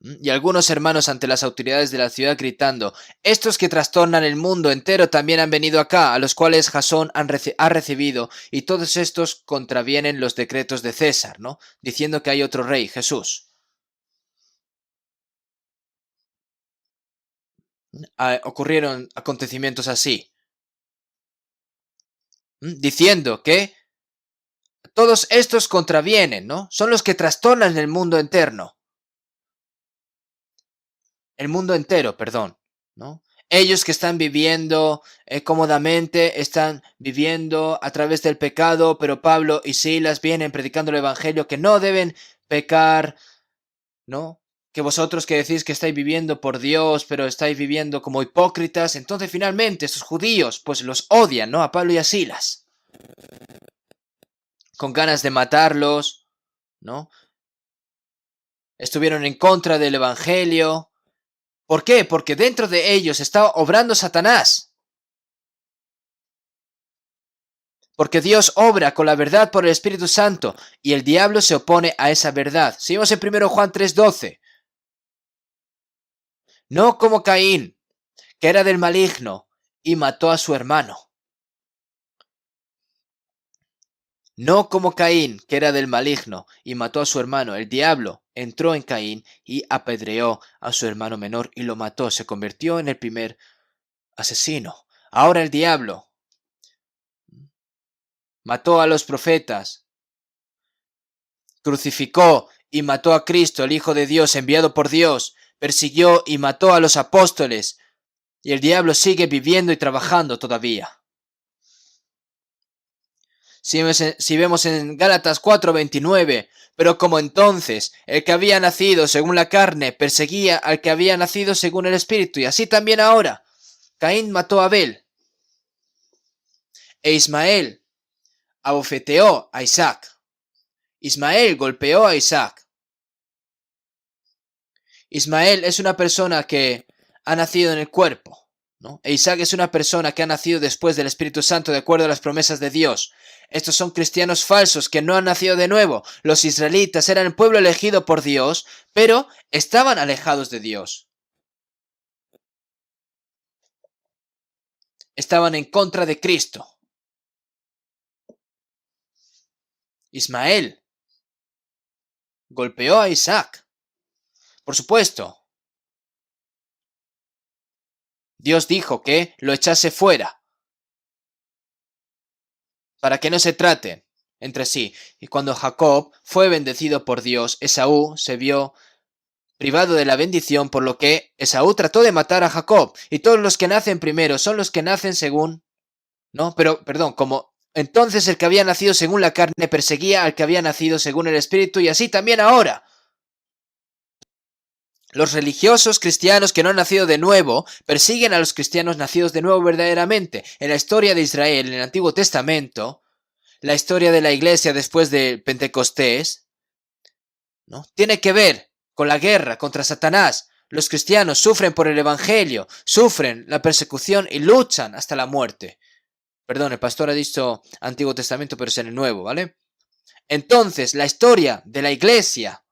Y algunos hermanos ante las autoridades de la ciudad gritando, estos que trastornan el mundo entero también han venido acá, a los cuales Jasón ha recibido, y todos estos contravienen los decretos de César, ¿no? Diciendo que hay otro rey, Jesús. Ocurrieron acontecimientos así, diciendo que todos estos contravienen, ¿no? Son los que trastornan el mundo entero, perdón, ¿no? Ellos que están viviendo cómodamente, están viviendo a través del pecado, pero Pablo y Silas vienen predicando el evangelio que no deben pecar, ¿no? que vosotros que decís que estáis viviendo por Dios, pero estáis viviendo como hipócritas, entonces finalmente estos judíos pues los odian, ¿no? A Pablo y a Silas, con ganas de matarlos, ¿no? Estuvieron en contra del Evangelio. ¿Por qué? Porque dentro de ellos estaba obrando Satanás. Porque Dios obra con la verdad por el Espíritu Santo y el diablo se opone a esa verdad. Seguimos en 1 Juan 3:12. No como Caín, que era del maligno y mató a su hermano. No como Caín, que era del maligno y mató a su hermano. El diablo entró en Caín y apedreó a su hermano menor y lo mató. Se convirtió en el primer asesino. Ahora el diablo mató a los profetas, crucificó y mató a Cristo, el Hijo de Dios enviado por Dios, persiguió y mató a los apóstoles, y el diablo sigue viviendo y trabajando todavía. Si vemos en Gálatas 4:29, pero como entonces el que había nacido según la carne perseguía al que había nacido según el Espíritu, y así también ahora, Caín mató a Abel, e Ismael abofeteó a Isaac. Ismael golpeó a Isaac. Ismael es una persona que ha nacido en el cuerpo, ¿no? E Isaac es una persona que ha nacido después del Espíritu Santo de acuerdo a las promesas de Dios. Estos son cristianos falsos que no han nacido de nuevo. Los israelitas eran el pueblo elegido por Dios, pero estaban alejados de Dios. Estaban en contra de Cristo. Ismael golpeó a Isaac. Por supuesto, Dios dijo que lo echase fuera para que no se traten entre sí. Y cuando Jacob fue bendecido por Dios, Esaú se vio privado de la bendición, por lo que Esaú trató de matar a Jacob. Y todos los que nacen primero son los que nacen según... No, pero, perdón, como entonces el que había nacido según la carne perseguía al que había nacido según el Espíritu, y así también ahora. Los religiosos cristianos que no han nacido de nuevo persiguen a los cristianos nacidos de nuevo verdaderamente. En la historia de Israel, en el Antiguo Testamento, la historia de la iglesia después de Pentecostés, ¿no? Tiene que ver con la guerra contra Satanás. Los cristianos sufren por el Evangelio, sufren la persecución y luchan hasta la muerte. Perdón, el pastor ha dicho Antiguo Testamento, pero es en el Nuevo, ¿vale? Entonces, la historia de la iglesia,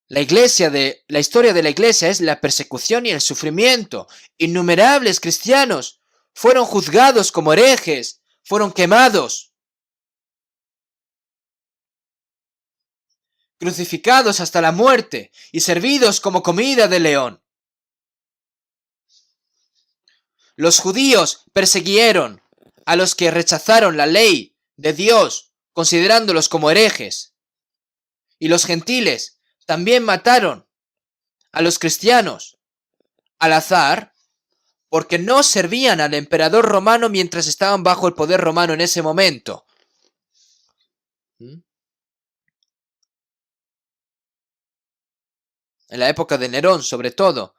la historia de la iglesia es la persecución y el sufrimiento. Innumerables cristianos fueron juzgados como herejes, fueron quemados, crucificados hasta la muerte y servidos como comida de león. Los judíos persiguieron a los que rechazaron la ley de Dios, considerándolos como herejes. Y los gentiles también mataron a los cristianos al azar, porque no servían al emperador romano mientras estaban bajo el poder romano en ese momento. En la época de Nerón, sobre todo.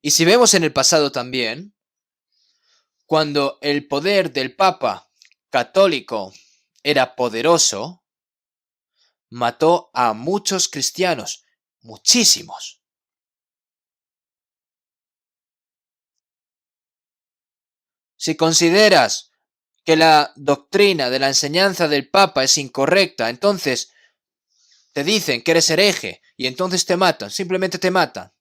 Y si vemos en el pasado también, cuando el poder del Papa católico era poderoso, mató a muchos cristianos, muchísimos. Si consideras que la doctrina de la enseñanza del Papa es incorrecta, entonces te dicen que eres hereje y entonces te matan, simplemente te matan.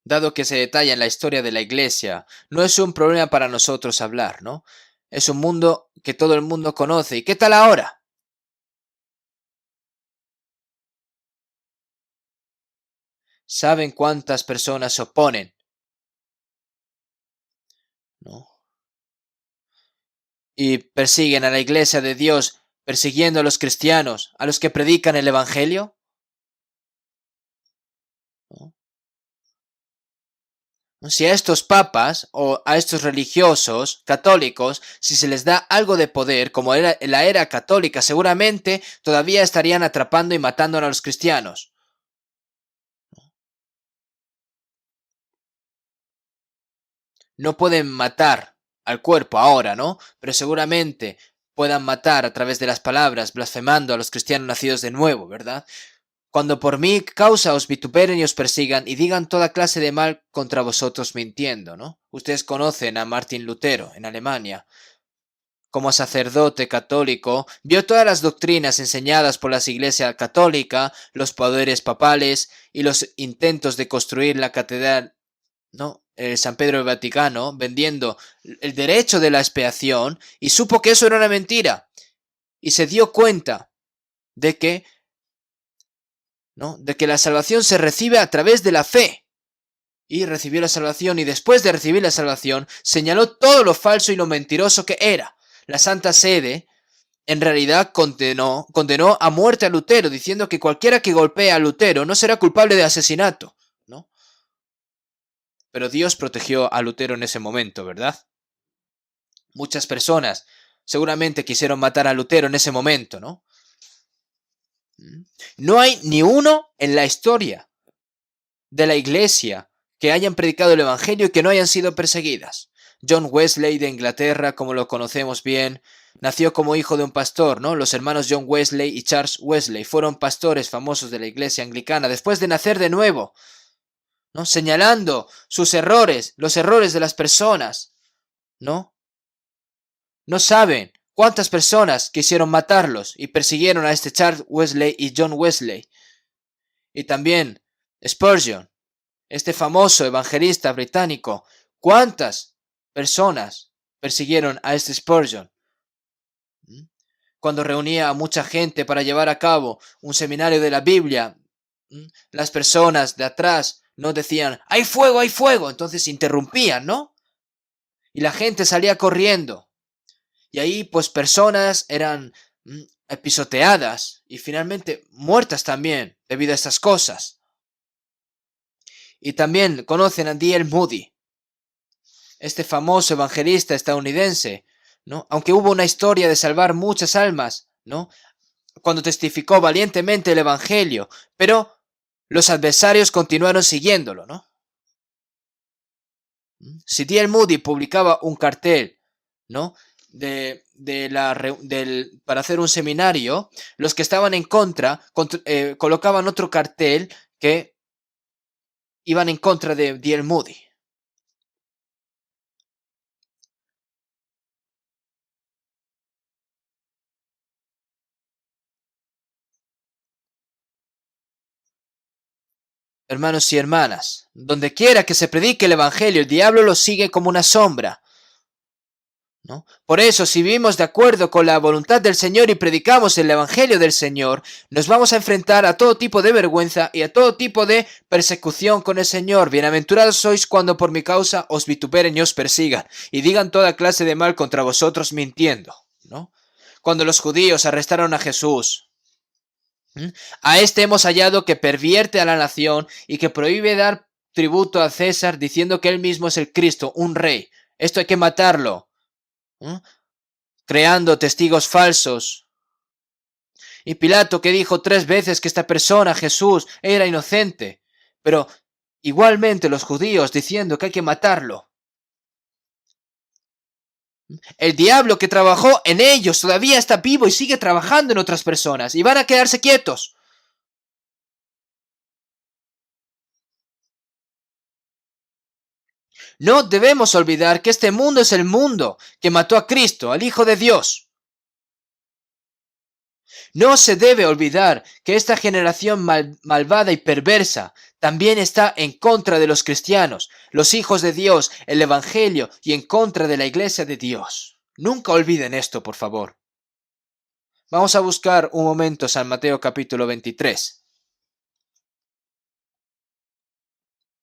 Dado que se detalla en la historia de la iglesia, no es un problema para nosotros hablar, ¿no? Es un mundo que todo el mundo conoce. ¿Y qué tal ahora? ¿Saben cuántas personas se oponen? ¿No? Y persiguen a la iglesia de Dios, persiguiendo a los cristianos, a los que predican el Evangelio. ¿No? Si a estos papas o a estos religiosos católicos, si se les da algo de poder, como era la era católica, seguramente todavía estarían atrapando y matando a los cristianos. No pueden matar al cuerpo ahora, ¿no? Pero seguramente puedan matar a través de las palabras, blasfemando a los cristianos nacidos de nuevo, ¿verdad? Cuando por mi causa os vituperen y os persigan y digan toda clase de mal contra vosotros mintiendo, ¿no? Ustedes conocen a Martín Lutero en Alemania. Como sacerdote católico, vio todas las doctrinas enseñadas por la Iglesia católica, los poderes papales y los intentos de construir la catedral, ¿no? San Pedro del Vaticano, vendiendo el derecho de la expiación, y supo que eso era una mentira. Y se dio cuenta de que, ¿no? De que la salvación se recibe a través de la fe. Y recibió la salvación, y después de recibir la salvación, señaló todo lo falso y lo mentiroso que era. La Santa Sede en realidad condenó a muerte a Lutero, diciendo que cualquiera que golpee a Lutero no será culpable de asesinato, ¿no? Pero Dios protegió a Lutero en ese momento, ¿verdad? Muchas personas seguramente quisieron matar a Lutero en ese momento, ¿no? No hay ni uno en la historia de la iglesia que hayan predicado el evangelio y que no hayan sido perseguidas. John Wesley de Inglaterra, como lo conocemos bien, nació como hijo de un pastor, ¿no? Los hermanos John Wesley y Charles Wesley fueron pastores famosos de la iglesia anglicana después de nacer de nuevo, ¿no? Señalando sus errores, los errores de las personas, ¿no? No saben cuántas personas quisieron matarlos y persiguieron a este Charles Wesley y John Wesley. Y también Spurgeon, este famoso evangelista británico. ¿Cuántas personas persiguieron a este Spurgeon? Cuando reunía a mucha gente para llevar a cabo un seminario de la Biblia, las personas de atrás no decían, ¡hay fuego, hay fuego! Entonces interrumpían, ¿no? Y la gente salía corriendo. Y ahí, pues, personas eran pisoteadas y finalmente muertas también debido a estas cosas. Y también conocen a D.L. Moody, este famoso evangelista estadounidense, ¿no? Aunque hubo una historia de salvar muchas almas, ¿no? Cuando testificó valientemente el evangelio, pero los adversarios continuaron siguiéndolo, ¿no? Si D.L. Moody publicaba un cartel, ¿no? Para hacer un seminario, los que estaban en contra colocaban otro cartel que iban en contra de D.L. Moody. Hermanos y hermanas, donde quiera que se predique el Evangelio, el diablo lo sigue como una sombra, ¿no? Por eso, si vivimos de acuerdo con la voluntad del Señor y predicamos el Evangelio del Señor, nos vamos a enfrentar a todo tipo de vergüenza y a todo tipo de persecución con el Señor. Bienaventurados sois cuando por mi causa os vituperen y os persigan, y digan toda clase de mal contra vosotros mintiendo, ¿no? Cuando los judíos arrestaron a Jesús, a este hemos hallado que pervierte a la nación y que prohíbe dar tributo a César diciendo que él mismo es el Cristo, un rey. Esto hay que matarlo, ¿eh? Creando testigos falsos. Y Pilato, que dijo 3 veces que esta persona, Jesús, era inocente, pero igualmente los judíos diciendo que hay que matarlo. El diablo que trabajó en ellos todavía está vivo y sigue trabajando en otras personas y van a quedarse quietos. No debemos olvidar que este mundo es el mundo que mató a Cristo, al Hijo de Dios. No se debe olvidar que esta generación malvada y perversa también está en contra de los cristianos, los hijos de Dios, el Evangelio y en contra de la Iglesia de Dios. Nunca olviden esto, por favor. Vamos a buscar un momento San Mateo capítulo 23.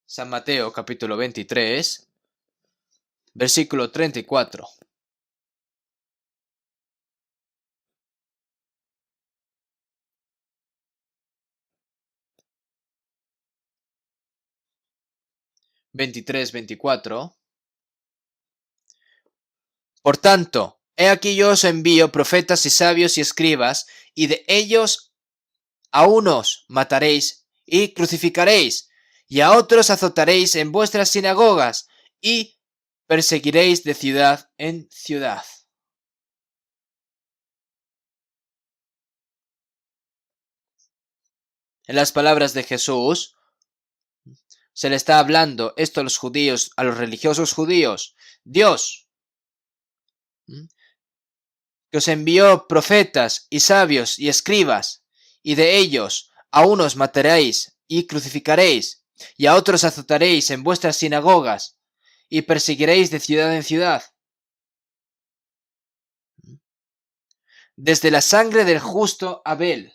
San Mateo capítulo 23, versículo 34. 23-24. Por tanto, he aquí yo os envío profetas y sabios y escribas, y de ellos a unos mataréis y crucificaréis, y a otros azotaréis en vuestras sinagogas, y perseguiréis de ciudad en ciudad. En las palabras de Jesús, se le está hablando esto a los judíos, a los religiosos judíos. Dios, que os envió profetas y sabios y escribas, y de ellos a unos mataréis y crucificaréis, y a otros azotaréis en vuestras sinagogas, y perseguiréis de ciudad en ciudad. Desde la sangre del justo Abel,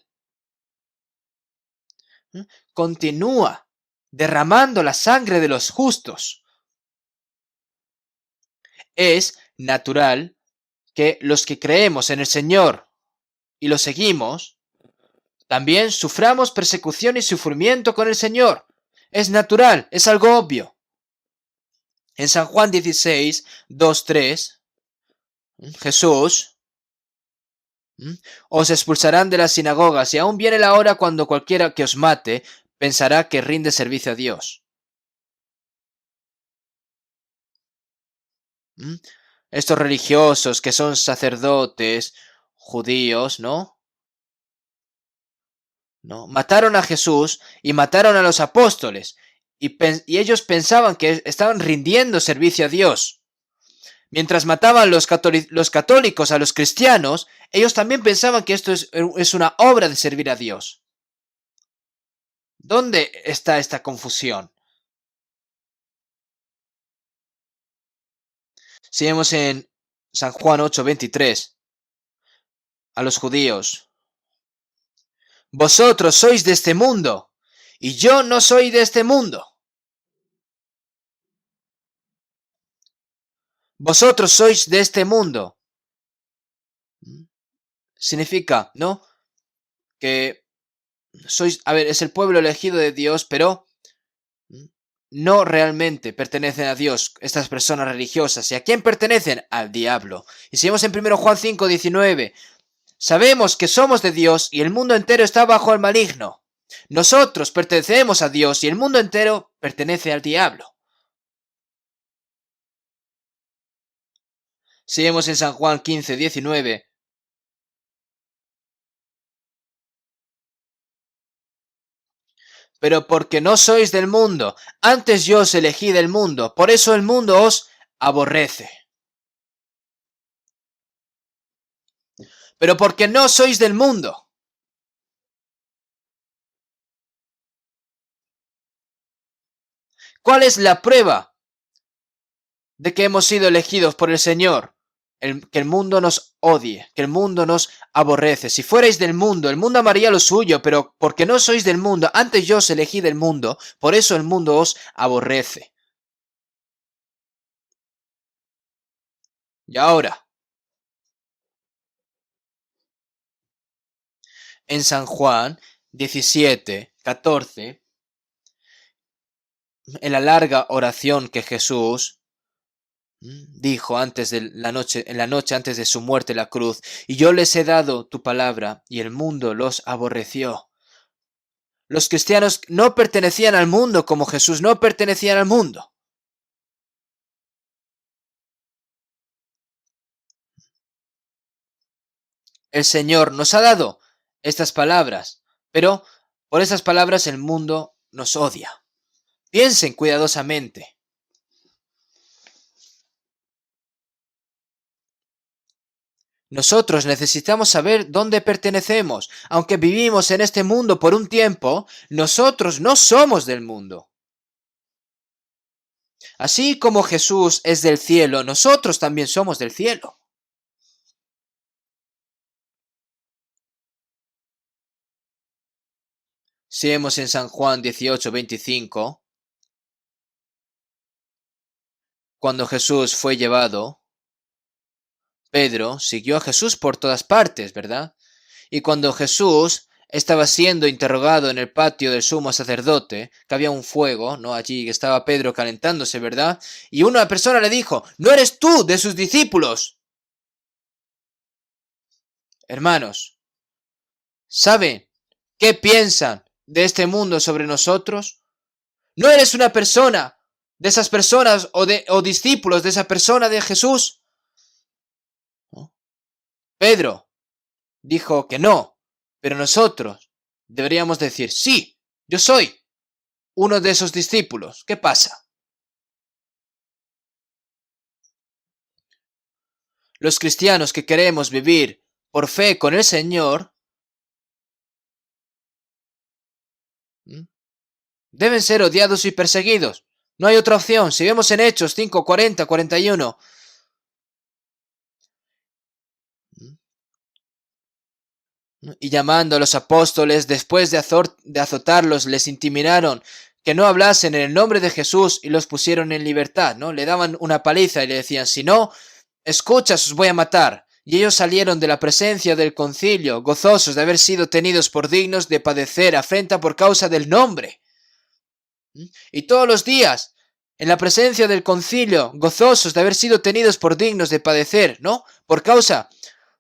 continúa derramando la sangre de los justos. Es natural que los que creemos en el Señor y lo seguimos, también suframos persecución y sufrimiento con el Señor. Es natural, es algo obvio. En San Juan 16, 2, 3, Jesús, os expulsarán de las sinagogas y aún viene la hora cuando cualquiera que os mate pensará que rinde servicio a Dios. Estos religiosos que son sacerdotes, judíos, ¿no? Mataron a Jesús y mataron a los apóstoles y ellos pensaban que estaban rindiendo servicio a Dios. Mientras mataban los católicos a los cristianos, ellos también pensaban que esto es una obra de servir a Dios. ¿Dónde está esta confusión? Si vemos en San Juan 8:23 a los judíos: vosotros sois de este mundo, y yo no soy de este mundo. Vosotros sois de este mundo. Significa, ¿no? Que sois, es el pueblo elegido de Dios, pero no realmente pertenecen a Dios estas personas religiosas. ¿Y a quién pertenecen? Al diablo. Y si vemos en 1 Juan 5:19, sabemos que somos de Dios y el mundo entero está bajo el maligno. Nosotros pertenecemos a Dios y el mundo entero pertenece al diablo. Si vemos en San Juan 15:19, pero porque no sois del mundo, antes yo os elegí del mundo, por eso el mundo os aborrece. Pero porque no sois del mundo. ¿Cuál es la prueba de que hemos sido elegidos por el Señor? Que el mundo nos odie, que el mundo nos aborrece. Si fuerais del mundo, el mundo amaría lo suyo, pero porque no sois del mundo, antes yo os elegí del mundo, por eso el mundo os aborrece. Y ahora, en San Juan 17:14, en la larga oración que Jesús dijo en la noche antes de su muerte en la cruz: y yo les he dado tu palabra, y el mundo los aborreció. Los cristianos no pertenecían al mundo como Jesús no pertenecían al mundo. El Señor nos ha dado estas palabras, pero por esas palabras el mundo nos odia. Piensen cuidadosamente. Nosotros necesitamos saber dónde pertenecemos. Aunque vivimos en este mundo por un tiempo, nosotros no somos del mundo. Así como Jesús es del cielo, nosotros también somos del cielo. Si vemos en San Juan 18:25, cuando Jesús fue llevado, Pedro siguió a Jesús por todas partes, ¿verdad? Y cuando Jesús estaba siendo interrogado en el patio del sumo sacerdote, que había un fuego, ¿no? Allí que estaba Pedro calentándose, ¿verdad? Y una persona le dijo, ¿no eres tú de sus discípulos? Hermanos, ¿saben qué piensan de este mundo sobre nosotros? ¿No eres una persona de esas personas o discípulos de esa persona de Jesús? ¿No? Pedro dijo que no, pero nosotros deberíamos decir, sí, yo soy uno de esos discípulos. ¿Qué pasa? Los cristianos que queremos vivir por fe con el Señor deben ser odiados y perseguidos. No hay otra opción. Si vemos en Hechos 5, 40, 41. Y llamando a los apóstoles, después de azotarlos, les intimidaron que no hablasen en el nombre de Jesús y los pusieron en libertad, ¿no? Le daban una paliza y le decían, si no, escuchas, os voy a matar. Y ellos salieron de la presencia del concilio, gozosos de haber sido tenidos por dignos de padecer afrenta por causa del nombre. Y todos los días, en la presencia del concilio, gozosos de haber sido tenidos por dignos de padecer, ¿no? Por causa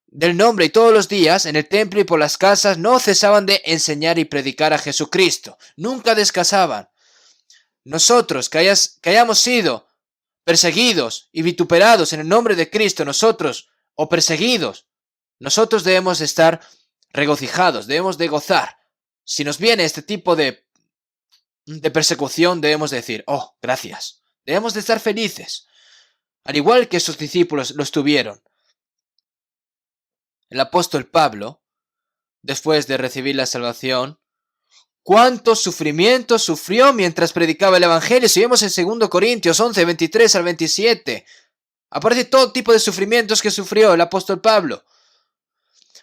del nombre, y todos los días, en el templo y por las casas, no cesaban de enseñar y predicar a Jesucristo. Nunca descansaban. Nosotros, que hayamos sido perseguidos y vituperados en el nombre de Cristo, nosotros, o perseguidos, nosotros debemos de estar regocijados, debemos de gozar. Si nos viene este tipo de persecución, debemos decir, oh, gracias. Debemos de estar felices, al igual que sus discípulos lo estuvieron. El apóstol Pablo, después de recibir la salvación, ¿cuántos sufrimientos sufrió mientras predicaba el Evangelio? Si vemos en 2 Corintios 11, 23 al 27, aparece todo tipo de sufrimientos que sufrió el apóstol Pablo.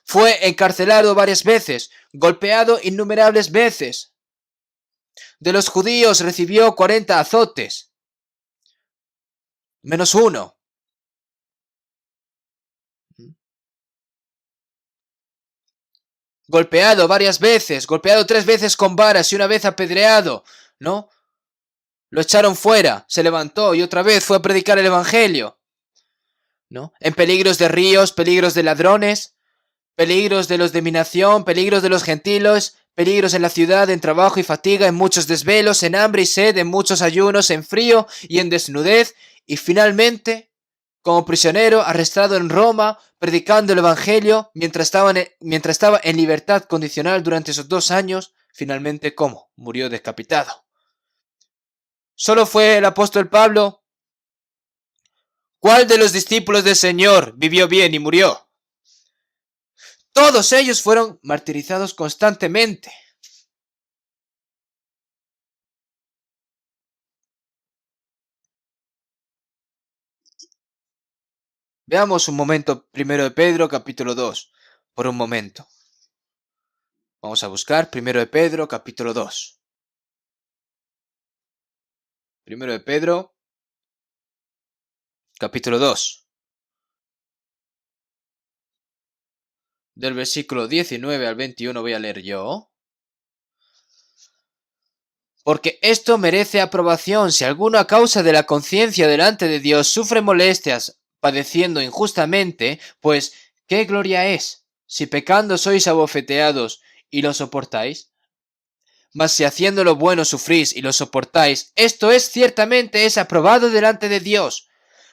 Fue encarcelado varias veces, golpeado innumerables veces. De los judíos recibió 40 azotes, menos uno. Golpeado varias veces, golpeado 3 veces con varas y una vez apedreado, ¿no? Lo echaron fuera, se levantó y otra vez fue a predicar el Evangelio, ¿no? En peligros de ríos, peligros de ladrones, peligros de los de mi nación, peligros de los gentiles, peligros en la ciudad, en trabajo y fatiga, en muchos desvelos, en hambre y sed, en muchos ayunos, en frío y en desnudez, y finalmente, como prisionero, arrestado en Roma, predicando el Evangelio, mientras estaba en libertad condicional durante esos 2 años, finalmente, ¿cómo? Murió decapitado. ¿Solo fue el apóstol Pablo? ¿Cuál de los discípulos del Señor vivió bien y murió? Todos ellos fueron martirizados constantemente. Veamos un momento 1 de Pedro, capítulo 2, por un momento. Vamos a buscar 1 de Pedro, capítulo 2. 1 de Pedro, capítulo 2. Del versículo 19 al 21 voy a leer yo. Porque esto merece aprobación si alguno a causa de la conciencia delante de Dios sufre molestias, padeciendo injustamente, pues ¿qué gloria es? Si pecando sois abofeteados y lo soportáis. Mas si haciendo lo bueno sufrís y lo soportáis, esto ciertamente es aprobado delante de Dios.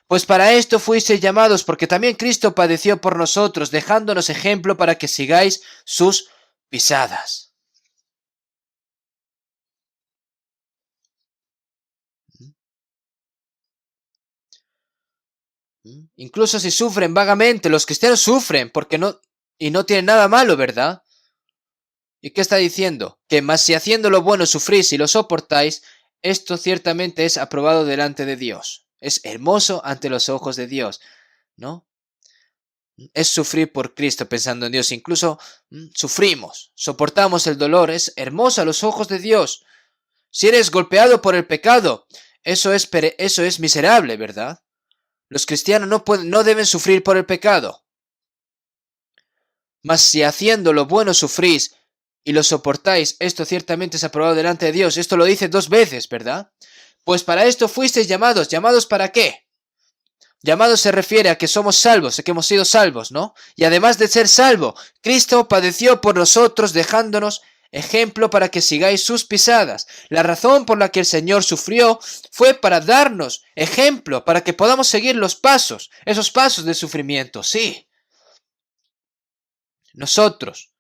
Pues para esto fuisteis llamados, porque también Cristo padeció por nosotros, dejándonos ejemplo para que sigáis sus pisadas. Incluso si sufren vagamente, los cristianos sufren porque no tienen nada malo, ¿verdad? ¿Y qué está diciendo? Que más si haciendo lo bueno sufrís y lo soportáis, esto ciertamente es aprobado delante de Dios. Es hermoso ante los ojos de Dios, ¿no? Es sufrir por Cristo pensando en Dios. Incluso sufrimos, soportamos el dolor. Es hermoso a los ojos de Dios. Si eres golpeado por el pecado, eso es miserable, ¿verdad? Los cristianos no deben sufrir por el pecado. Mas si haciendo lo bueno sufrís y lo soportáis, esto ciertamente es aprobado delante de Dios. Esto lo dice 2 veces, ¿verdad? Pues para esto fuisteis llamados. ¿Llamados para qué? Llamados se refiere a que somos salvos, a que hemos sido salvos, ¿no? Y además de ser salvo, Cristo padeció por nosotros dejándonos ejemplo para que sigáis sus pisadas. La razón por la que el Señor sufrió fue para darnos ejemplo, para que podamos seguir los pasos, esos pasos de sufrimiento, sí. Nosotros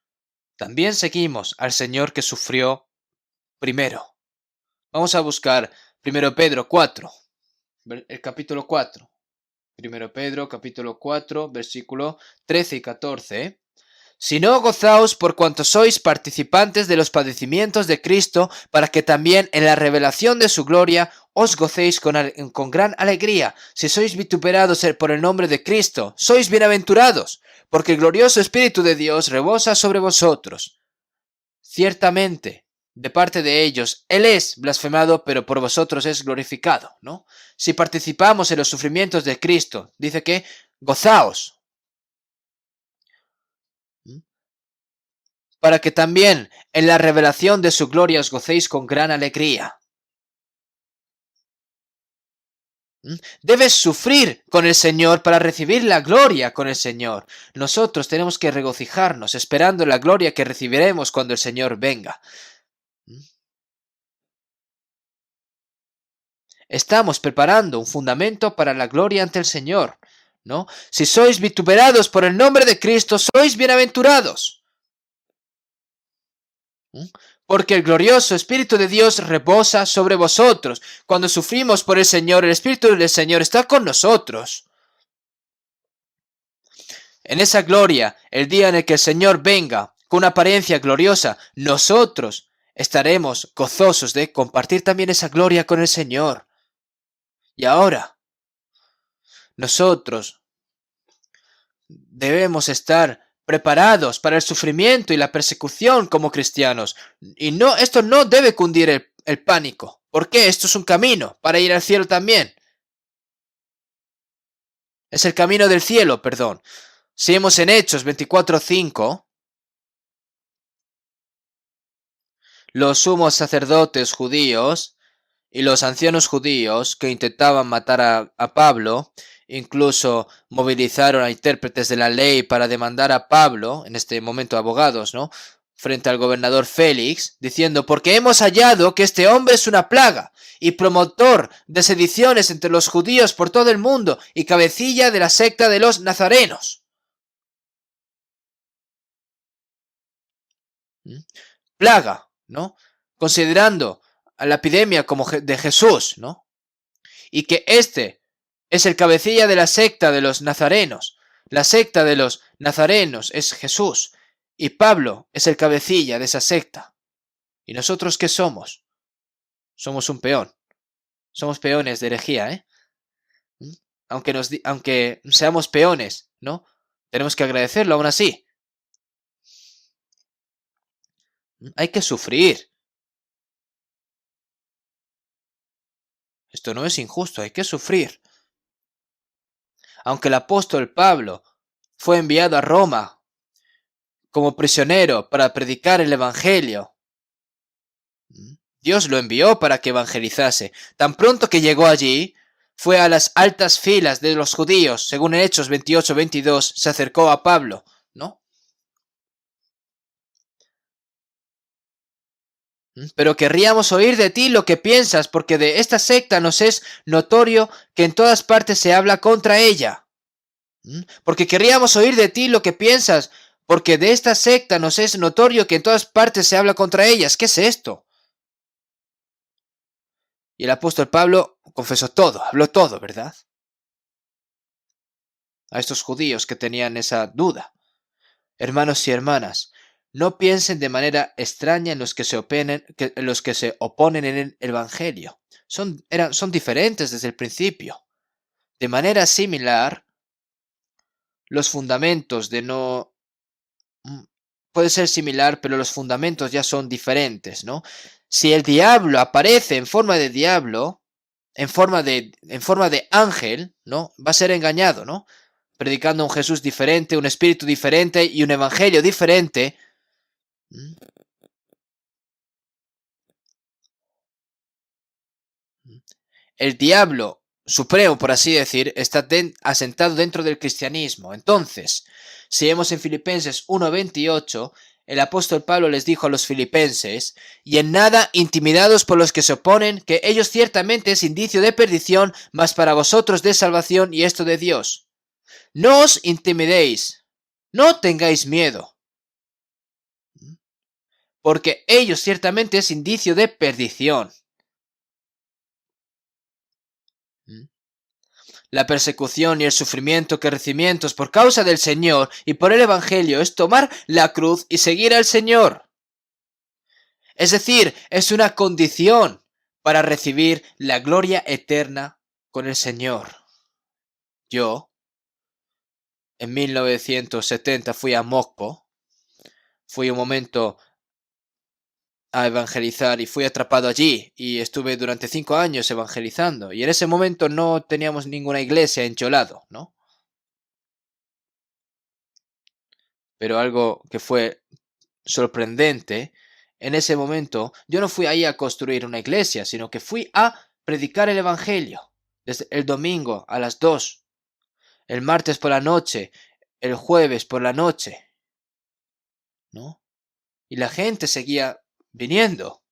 también seguimos al Señor que sufrió primero. Vamos a buscar 1 Pedro 4, el capítulo 4. 1 Pedro capítulo 4, versículo 13 y 14. Si no, gozaos por cuanto sois participantes de los padecimientos de Cristo, para que también en la revelación de su gloria os gocéis con gran alegría. Si sois vituperados por el nombre de Cristo, sois bienaventurados, porque el glorioso Espíritu de Dios rebosa sobre vosotros. Ciertamente, de parte de ellos, Él es blasfemado, pero por vosotros es glorificado, ¿no? Si participamos en los sufrimientos de Cristo, dice que gozaos, para que también en la revelación de su gloria os gocéis con gran alegría. Debes sufrir con el Señor para recibir la gloria con el Señor. Nosotros tenemos que regocijarnos esperando la gloria que recibiremos cuando el Señor venga. Estamos preparando un fundamento para la gloria ante el Señor, ¿no? Si sois vituperados por el nombre de Cristo, sois bienaventurados. Porque el glorioso Espíritu de Dios reposa sobre vosotros. Cuando sufrimos por el Señor, el Espíritu del Señor está con nosotros. En esa gloria, el día en el que el Señor venga con una apariencia gloriosa, nosotros estaremos gozosos de compartir también esa gloria con el Señor. Y ahora, nosotros debemos estar preparados para el sufrimiento y la persecución como cristianos. Y no, esto no debe cundir el pánico. ¿Por qué? Esto es un camino para ir al cielo también. Es el camino del cielo, perdón. Si vemos en Hechos 24:5, los sumos sacerdotes judíos y los ancianos judíos que intentaban matar a Pablo, incluso movilizaron a intérpretes de la ley para demandar a Pablo, en este momento abogados, ¿no?, frente al gobernador Félix, diciendo: porque hemos hallado que este hombre es una plaga y promotor de sediciones entre los judíos por todo el mundo y cabecilla de la secta de los nazarenos. Plaga, ¿no? Considerando a la epidemia como de Jesús, ¿no? Y que este es el cabecilla de la secta de los nazarenos. La secta de los nazarenos es Jesús y Pablo es el cabecilla de esa secta. ¿Y nosotros qué somos? Somos un peón. Somos peones de herejía, ¿eh? Aunque seamos peones, ¿no? Tenemos que agradecerlo aún así. Hay que sufrir. Esto no es injusto, hay que sufrir. Aunque el apóstol Pablo fue enviado a Roma como prisionero para predicar el Evangelio, Dios lo envió para que evangelizase. Tan pronto que llegó allí, fue a las altas filas de los judíos, según en Hechos 28:22, se acercó a Pablo, ¿no? Pero querríamos oír de ti lo que piensas, porque de esta secta nos es notorio que en todas partes se habla contra ella. Porque querríamos oír de ti lo que piensas, porque de esta secta nos es notorio que en todas partes se habla contra ellas. ¿Qué es esto? Y el apóstol Pablo confesó todo, habló todo, ¿verdad? A estos judíos que tenían esa duda. Hermanos y hermanas, no piensen de manera extraña en los que se oponen en el Evangelio. Son diferentes desde el principio. De manera similar, los fundamentos de no... Puede ser similar, pero los fundamentos ya son diferentes, ¿no? Si el diablo aparece en forma de diablo, en forma de ángel, ¿no?, va a ser engañado, ¿no?, predicando un Jesús diferente, un espíritu diferente y un evangelio diferente. el diablo supremo, por así decir, está asentado dentro del cristianismo. Entonces, si vemos en Filipenses 1:28, el apóstol Pablo les dijo a los filipenses: y en nada intimidados por los que se oponen, que ellos ciertamente es indicio de perdición, mas para vosotros de salvación, y esto de Dios. No os intimidéis, no tengáis miedo, porque ellos ciertamente es indicio de perdición. La persecución y el sufrimiento que recibimientos por causa del Señor y por el Evangelio es tomar la cruz y seguir al Señor. Es decir, es una condición para recibir la gloria eterna con el Señor. Yo, en 1970, fui a Mokpo. Fui un momento a evangelizar y fui atrapado allí y estuve durante 5 años evangelizando, y en ese momento no teníamos ninguna iglesia en Cholado, ¿no? Pero algo que fue sorprendente, en ese momento yo no fui ahí a construir una iglesia, sino que fui a predicar el evangelio desde el domingo a las 2, el martes por la noche, el jueves por la noche, ¿no? Y la gente seguía viniendo.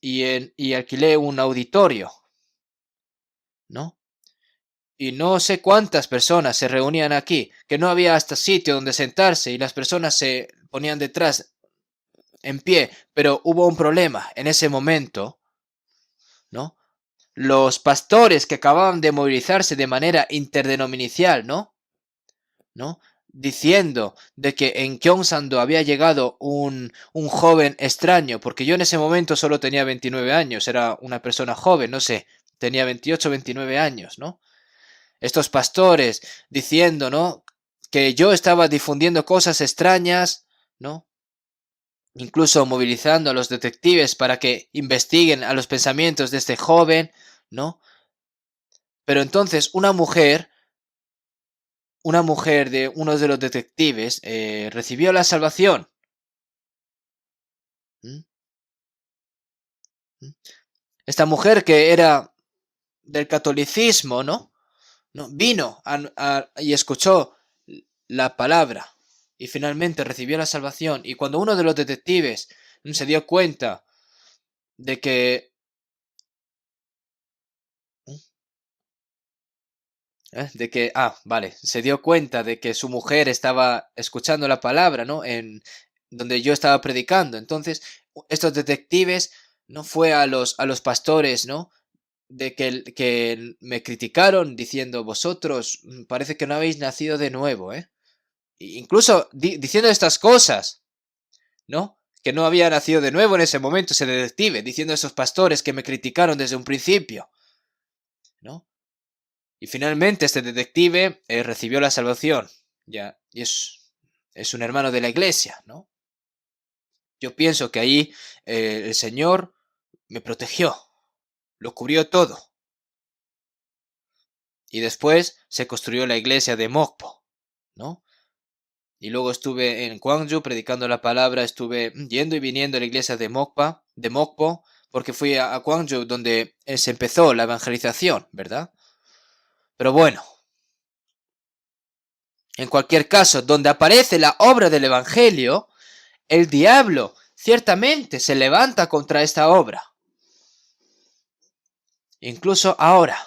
Y alquilé un auditorio, ¿no? Y no sé cuántas personas se reunían aquí, que no había hasta sitio donde sentarse y las personas se ponían detrás en pie, pero hubo un problema en ese momento, ¿no? Los pastores que acababan de movilizarse de manera interdenominacional, ¿no? Diciendo de que en Gyeongsando había llegado un joven extraño, porque yo en ese momento solo tenía 29 años, era una persona joven, no sé, tenía 28, 29 años, ¿no? Estos pastores diciendo, ¿no?, que yo estaba difundiendo cosas extrañas, ¿no? Incluso movilizando a los detectives para que investiguen a los pensamientos de este joven, ¿no? Pero entonces una mujer de uno de los detectives recibió la salvación. ¿Mm? ¿Mm? Esta mujer, que era del catolicismo, ¿no? Vino y escuchó la palabra y finalmente recibió la salvación. Y cuando uno de los detectives se dio cuenta de que se dio cuenta de que su mujer estaba escuchando la palabra, ¿no?, en donde yo estaba predicando. Entonces, estos detectives no fue a los pastores, ¿no?, de que me criticaron diciendo: vosotros parece que no habéis nacido de nuevo, ¿eh? Incluso diciendo estas cosas, ¿no? Que no había nacido de nuevo en ese momento ese detective, diciendo a esos pastores que me criticaron desde un principio, ¿no? Y finalmente este detective recibió la salvación, ya, y es un hermano de la iglesia, ¿no? Yo pienso que ahí el Señor me protegió, lo cubrió todo. Y después se construyó la iglesia de Mokpo, ¿no? Y luego estuve en Gwangju predicando la palabra, estuve yendo y viniendo a la iglesia de Mokpo, porque fui a Gwangju donde se empezó la evangelización, ¿verdad? Pero bueno, en cualquier caso, donde aparece la obra del evangelio, el diablo ciertamente se levanta contra esta obra. Incluso ahora.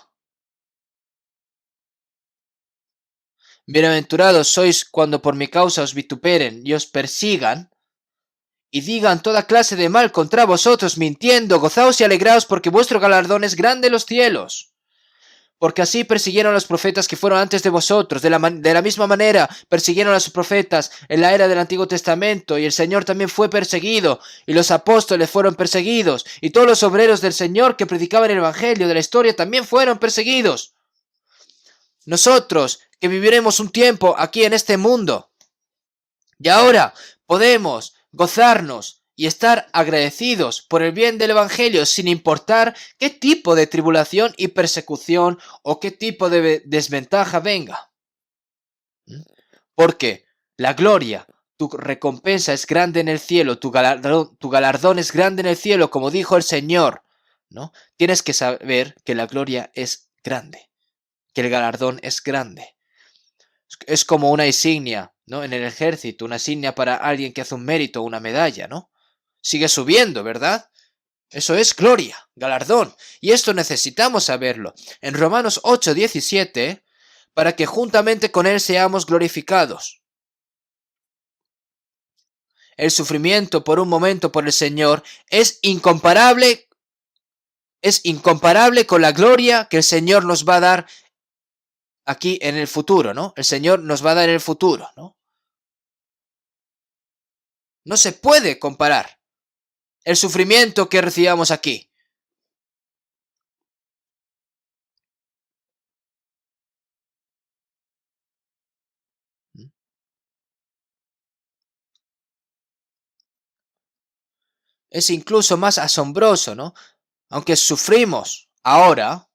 Bienaventurados sois cuando por mi causa os vituperen y os persigan y digan toda clase de mal contra vosotros mintiendo. Gozaos y alegraos, porque vuestro galardón es grande en los cielos. Porque así persiguieron a los profetas que fueron antes de vosotros. De la misma manera persiguieron a los profetas en la era del Antiguo Testamento, y el Señor también fue perseguido, y los apóstoles fueron perseguidos, y todos los obreros del Señor que predicaban el Evangelio de la historia también fueron perseguidos. Nosotros, que viviremos un tiempo aquí en este mundo, y ahora podemos gozarnos y estar agradecidos por el bien del Evangelio, sin importar qué tipo de tribulación y persecución o qué tipo de desventaja venga. Porque la gloria, tu recompensa es grande en el cielo, tu galardón es grande en el cielo, como dijo el Señor, ¿no? Tienes que saber que la gloria es grande, que el galardón es grande. Es como una insignia, ¿no? En el ejército, una insignia para alguien que hace un mérito, una medalla, ¿no? Sigue subiendo, ¿verdad? Eso es gloria, galardón. Y esto necesitamos saberlo. En Romanos 8:17, para que juntamente con Él seamos glorificados. El sufrimiento por un momento por el Señor es incomparable con la gloria que el Señor nos va a dar aquí en el futuro, ¿no? El Señor nos va a dar en el futuro, ¿no? No se puede comparar el sufrimiento que recibamos aquí. Es incluso más asombroso, ¿no? Aunque sufrimos ahora,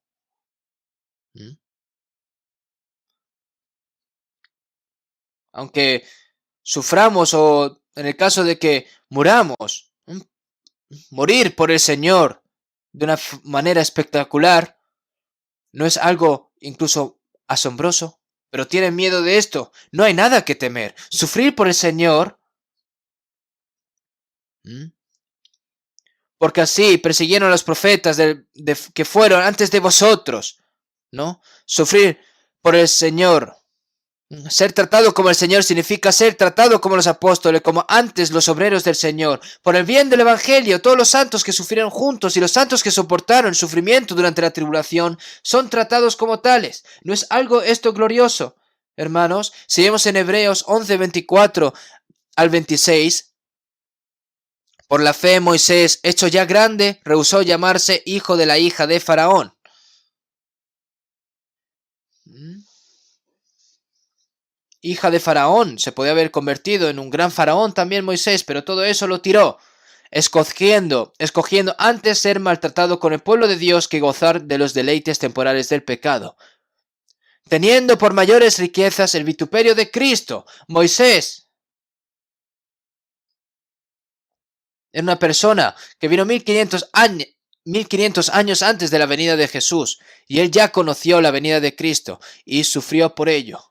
aunque suframos o en el caso de que muramos, morir por el Señor de una manera espectacular, ¿no es algo incluso asombroso? Pero tienen miedo de esto. No hay nada que temer. Sufrir por el Señor, porque así persiguieron a los profetas que fueron antes de vosotros, ¿no? Sufrir por el Señor. Ser tratado como el Señor significa ser tratado como los apóstoles, como antes los obreros del Señor. Por el bien del Evangelio, todos los santos que sufrieron juntos y los santos que soportaron sufrimiento durante la tribulación son tratados como tales. ¿No es algo esto glorioso? Hermanos, si vemos en Hebreos 11:24 al 26, por la fe Moisés, hecho ya grande, rehusó llamarse hijo de la hija de Faraón. Hija de Faraón, se podía haber convertido en un gran faraón también Moisés, pero todo eso lo tiró, escogiendo antes ser maltratado con el pueblo de Dios que gozar de los deleites temporales del pecado. Teniendo por mayores riquezas el vituperio de Cristo, Moisés era una persona que vino 1500 años antes de la venida de Jesús, y él ya conoció la venida de Cristo y sufrió por ello.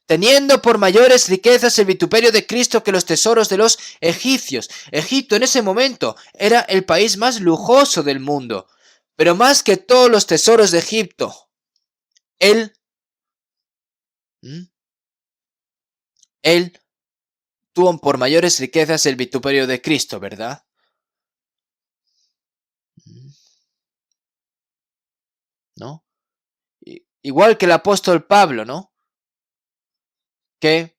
Teniendo por mayores riquezas el vituperio de Cristo que los tesoros de los egipcios. Egipto en ese momento era el país más lujoso del mundo, pero más que todos los tesoros de Egipto, él tuvo por mayores riquezas el vituperio de Cristo, ¿verdad? ¿No? Igual que el apóstol Pablo, ¿no? Que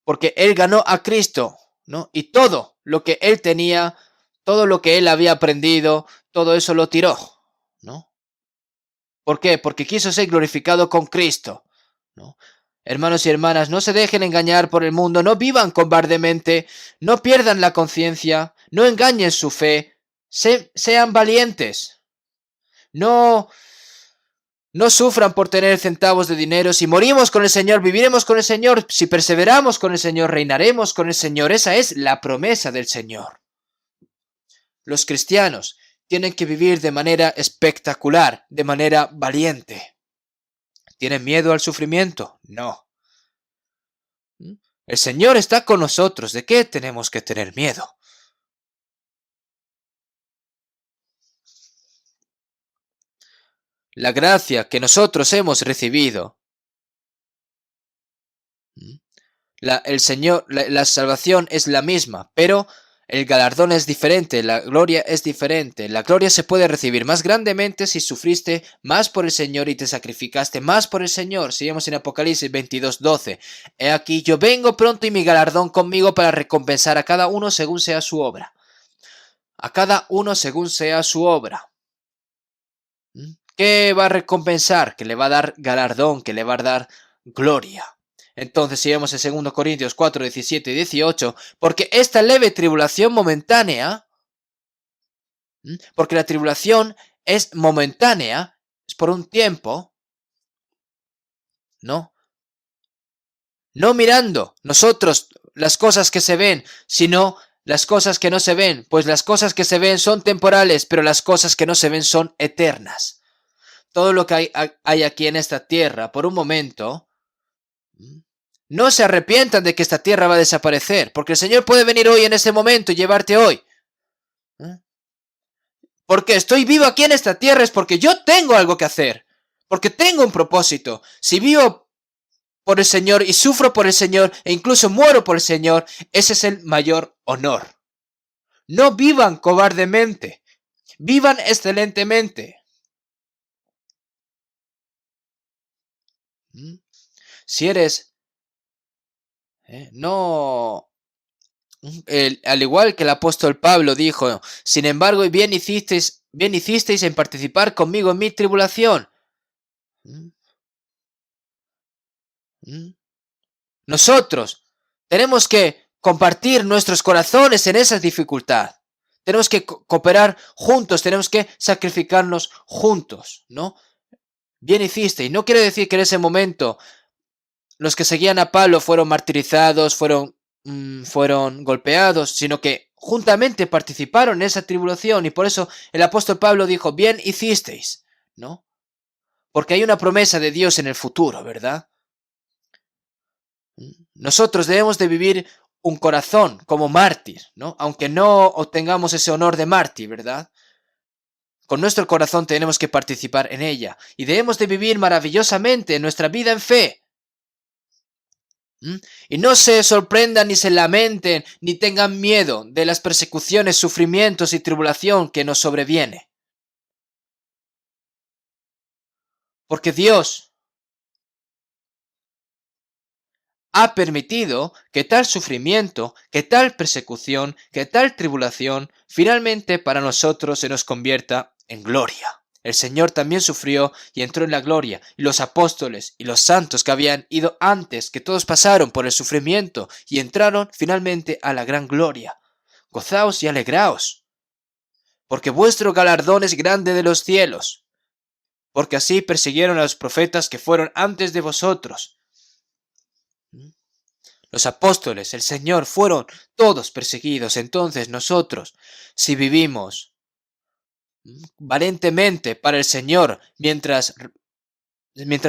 porque él ganó a Cristo, ¿no? Y todo lo que él tenía, todo lo que él había aprendido, todo eso lo tiró, ¿no? ¿Por qué? Porque quiso ser glorificado con Cristo, ¿no? Hermanos y hermanas, no se dejen engañar por el mundo, no vivan cobardemente, no pierdan la conciencia, no engañen su fe, sean valientes, no sufran por tener centavos de dinero. Si morimos con el Señor, viviremos con el Señor. Si perseveramos con el Señor, reinaremos con el Señor. Esa es la promesa del Señor. Los cristianos tienen que vivir de manera espectacular, de manera valiente. ¿Tienen miedo al sufrimiento? No. El Señor está con nosotros. ¿De qué tenemos que tener miedo? La gracia que nosotros hemos recibido, la salvación es la misma, pero el galardón es diferente, la gloria es diferente. La gloria se puede recibir más grandemente si sufriste más por el Señor y te sacrificaste más por el Señor. Sigamos en Apocalipsis 22:12. He aquí, yo vengo pronto y mi galardón conmigo para recompensar a cada uno según sea su obra. A cada uno según sea su obra. ¿Qué va a recompensar? Que le va a dar galardón, que le va a dar gloria. Entonces, si vemos en 2 Corintios 4, 17 y 18, porque esta leve tribulación momentánea, porque la tribulación es momentánea, es por un tiempo, no mirando nosotros las cosas que se ven, sino las cosas que no se ven? Pues las cosas que se ven son temporales, pero las cosas que no se ven son eternas. Todo lo que hay aquí en esta tierra, por un momento, no se arrepientan de que esta tierra va a desaparecer, porque el Señor puede venir hoy en ese momento y llevarte hoy. Porque estoy vivo aquí en esta tierra es porque yo tengo algo que hacer, porque tengo un propósito. Si vivo por el Señor y sufro por el Señor e incluso muero por el Señor, ese es el mayor honor. No vivan cobardemente, vivan excelentemente. Si eres, no, al igual que el apóstol Pablo dijo, sin embargo, bien hicisteis en participar conmigo en mi tribulación. Nosotros tenemos que compartir nuestros corazones en esa dificultad. Tenemos que cooperar juntos, tenemos que sacrificarnos juntos, ¿no? Bien hiciste, y no quiere decir que en ese momento los que seguían a Pablo fueron martirizados, fueron golpeados, sino que juntamente participaron en esa tribulación, y por eso el apóstol Pablo dijo, bien hicisteis, ¿no? Porque hay una promesa de Dios en el futuro, ¿verdad? Nosotros debemos de vivir un corazón como mártir, ¿no? Aunque no obtengamos ese honor de mártir, ¿verdad? Con nuestro corazón tenemos que participar en ella y debemos de vivir maravillosamente nuestra vida en fe. Y no se sorprendan ni se lamenten ni tengan miedo de las persecuciones, sufrimientos y tribulación que nos sobreviene. Porque Dios ha permitido que tal sufrimiento, que tal persecución, que tal tribulación, finalmente para nosotros se nos convierta en gloria. El Señor también sufrió y entró en la gloria, y los apóstoles y los santos que habían ido antes, que todos pasaron por el sufrimiento y entraron finalmente a la gran gloria. Gozaos y alegraos, porque vuestro galardón es grande de los cielos, porque así persiguieron a los profetas que fueron antes de vosotros. Los apóstoles, el Señor, fueron todos perseguidos. Entonces nosotros, si vivimos valientemente para el Señor, mientras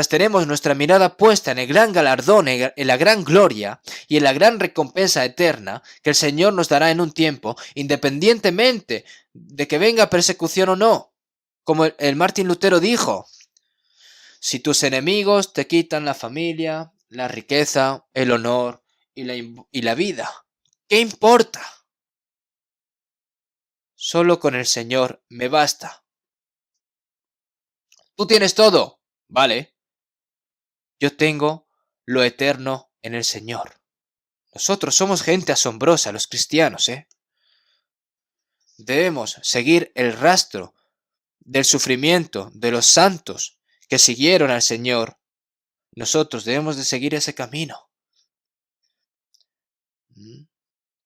tenemos nuestra mirada puesta en el gran galardón, en la gran gloria y en la gran recompensa eterna que el Señor nos dará en un tiempo, independientemente de que venga persecución o no. Como el Martín Lutero dijo, si tus enemigos te quitan la familia, la riqueza, el honor, y la vida, ¿qué importa? Solo con el Señor me basta. Tú tienes todo, vale. Yo tengo lo eterno en el Señor. Nosotros somos gente asombrosa, los cristianos, ¿eh? Debemos seguir el rastro del sufrimiento de los santos que siguieron al Señor. Nosotros debemos de seguir ese camino.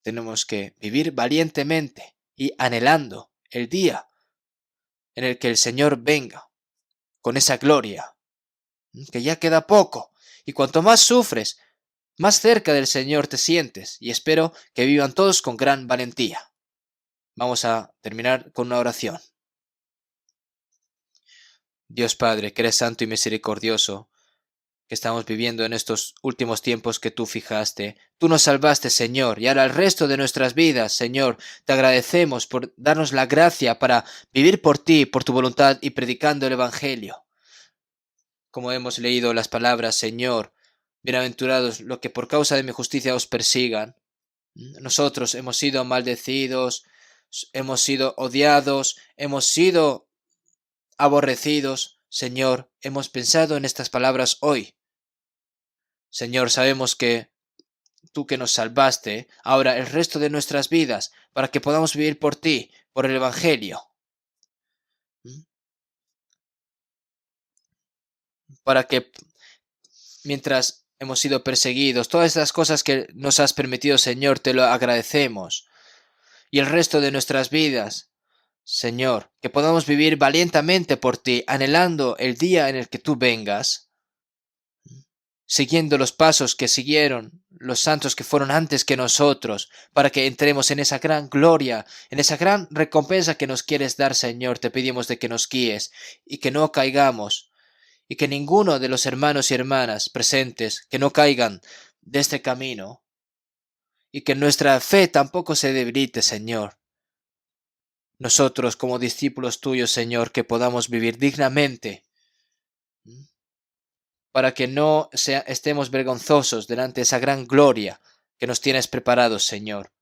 Tenemos que vivir valientemente y anhelando el día en el que el Señor venga con esa gloria, que ya queda poco, y cuanto más sufres, más cerca del Señor te sientes, y espero que vivan todos con gran valentía. Vamos a terminar con una oración. Dios Padre, que eres santo y misericordioso, que estamos viviendo en estos últimos tiempos que tú fijaste. Tú nos salvaste, Señor, y ahora el resto de nuestras vidas, Señor, te agradecemos por darnos la gracia para vivir por ti, por tu voluntad y predicando el Evangelio. Como hemos leído las palabras, Señor, bienaventurados los que por causa de mi justicia os persigan. Nosotros hemos sido maldecidos, hemos sido odiados, hemos sido aborrecidos. Señor, hemos pensado en estas palabras hoy. Señor, sabemos que tú que nos salvaste, ahora el resto de nuestras vidas, para que podamos vivir por ti, por el Evangelio. Para que mientras hemos sido perseguidos, todas estas cosas que nos has permitido, Señor, te lo agradecemos. Y el resto de nuestras vidas, Señor, que podamos vivir valientemente por ti, anhelando el día en el que tú vengas. siguiendo los pasos que siguieron los santos que fueron antes que nosotros, para que entremos en esa gran gloria, en esa gran recompensa que nos quieres dar, Señor. Te pedimos de que nos guíes y que no caigamos, y que ninguno de los hermanos y hermanas presentes que no caigan de este camino, y que nuestra fe tampoco se debilite, Señor. Nosotros como discípulos tuyos, Señor, que podamos vivir dignamente, para que no estemos vergonzosos delante de esa gran gloria que nos tienes preparados, Señor,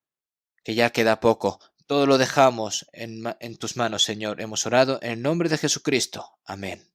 que ya queda poco. Todo lo dejamos en tus manos, Señor. Hemos orado en el nombre de Jesucristo. Amén.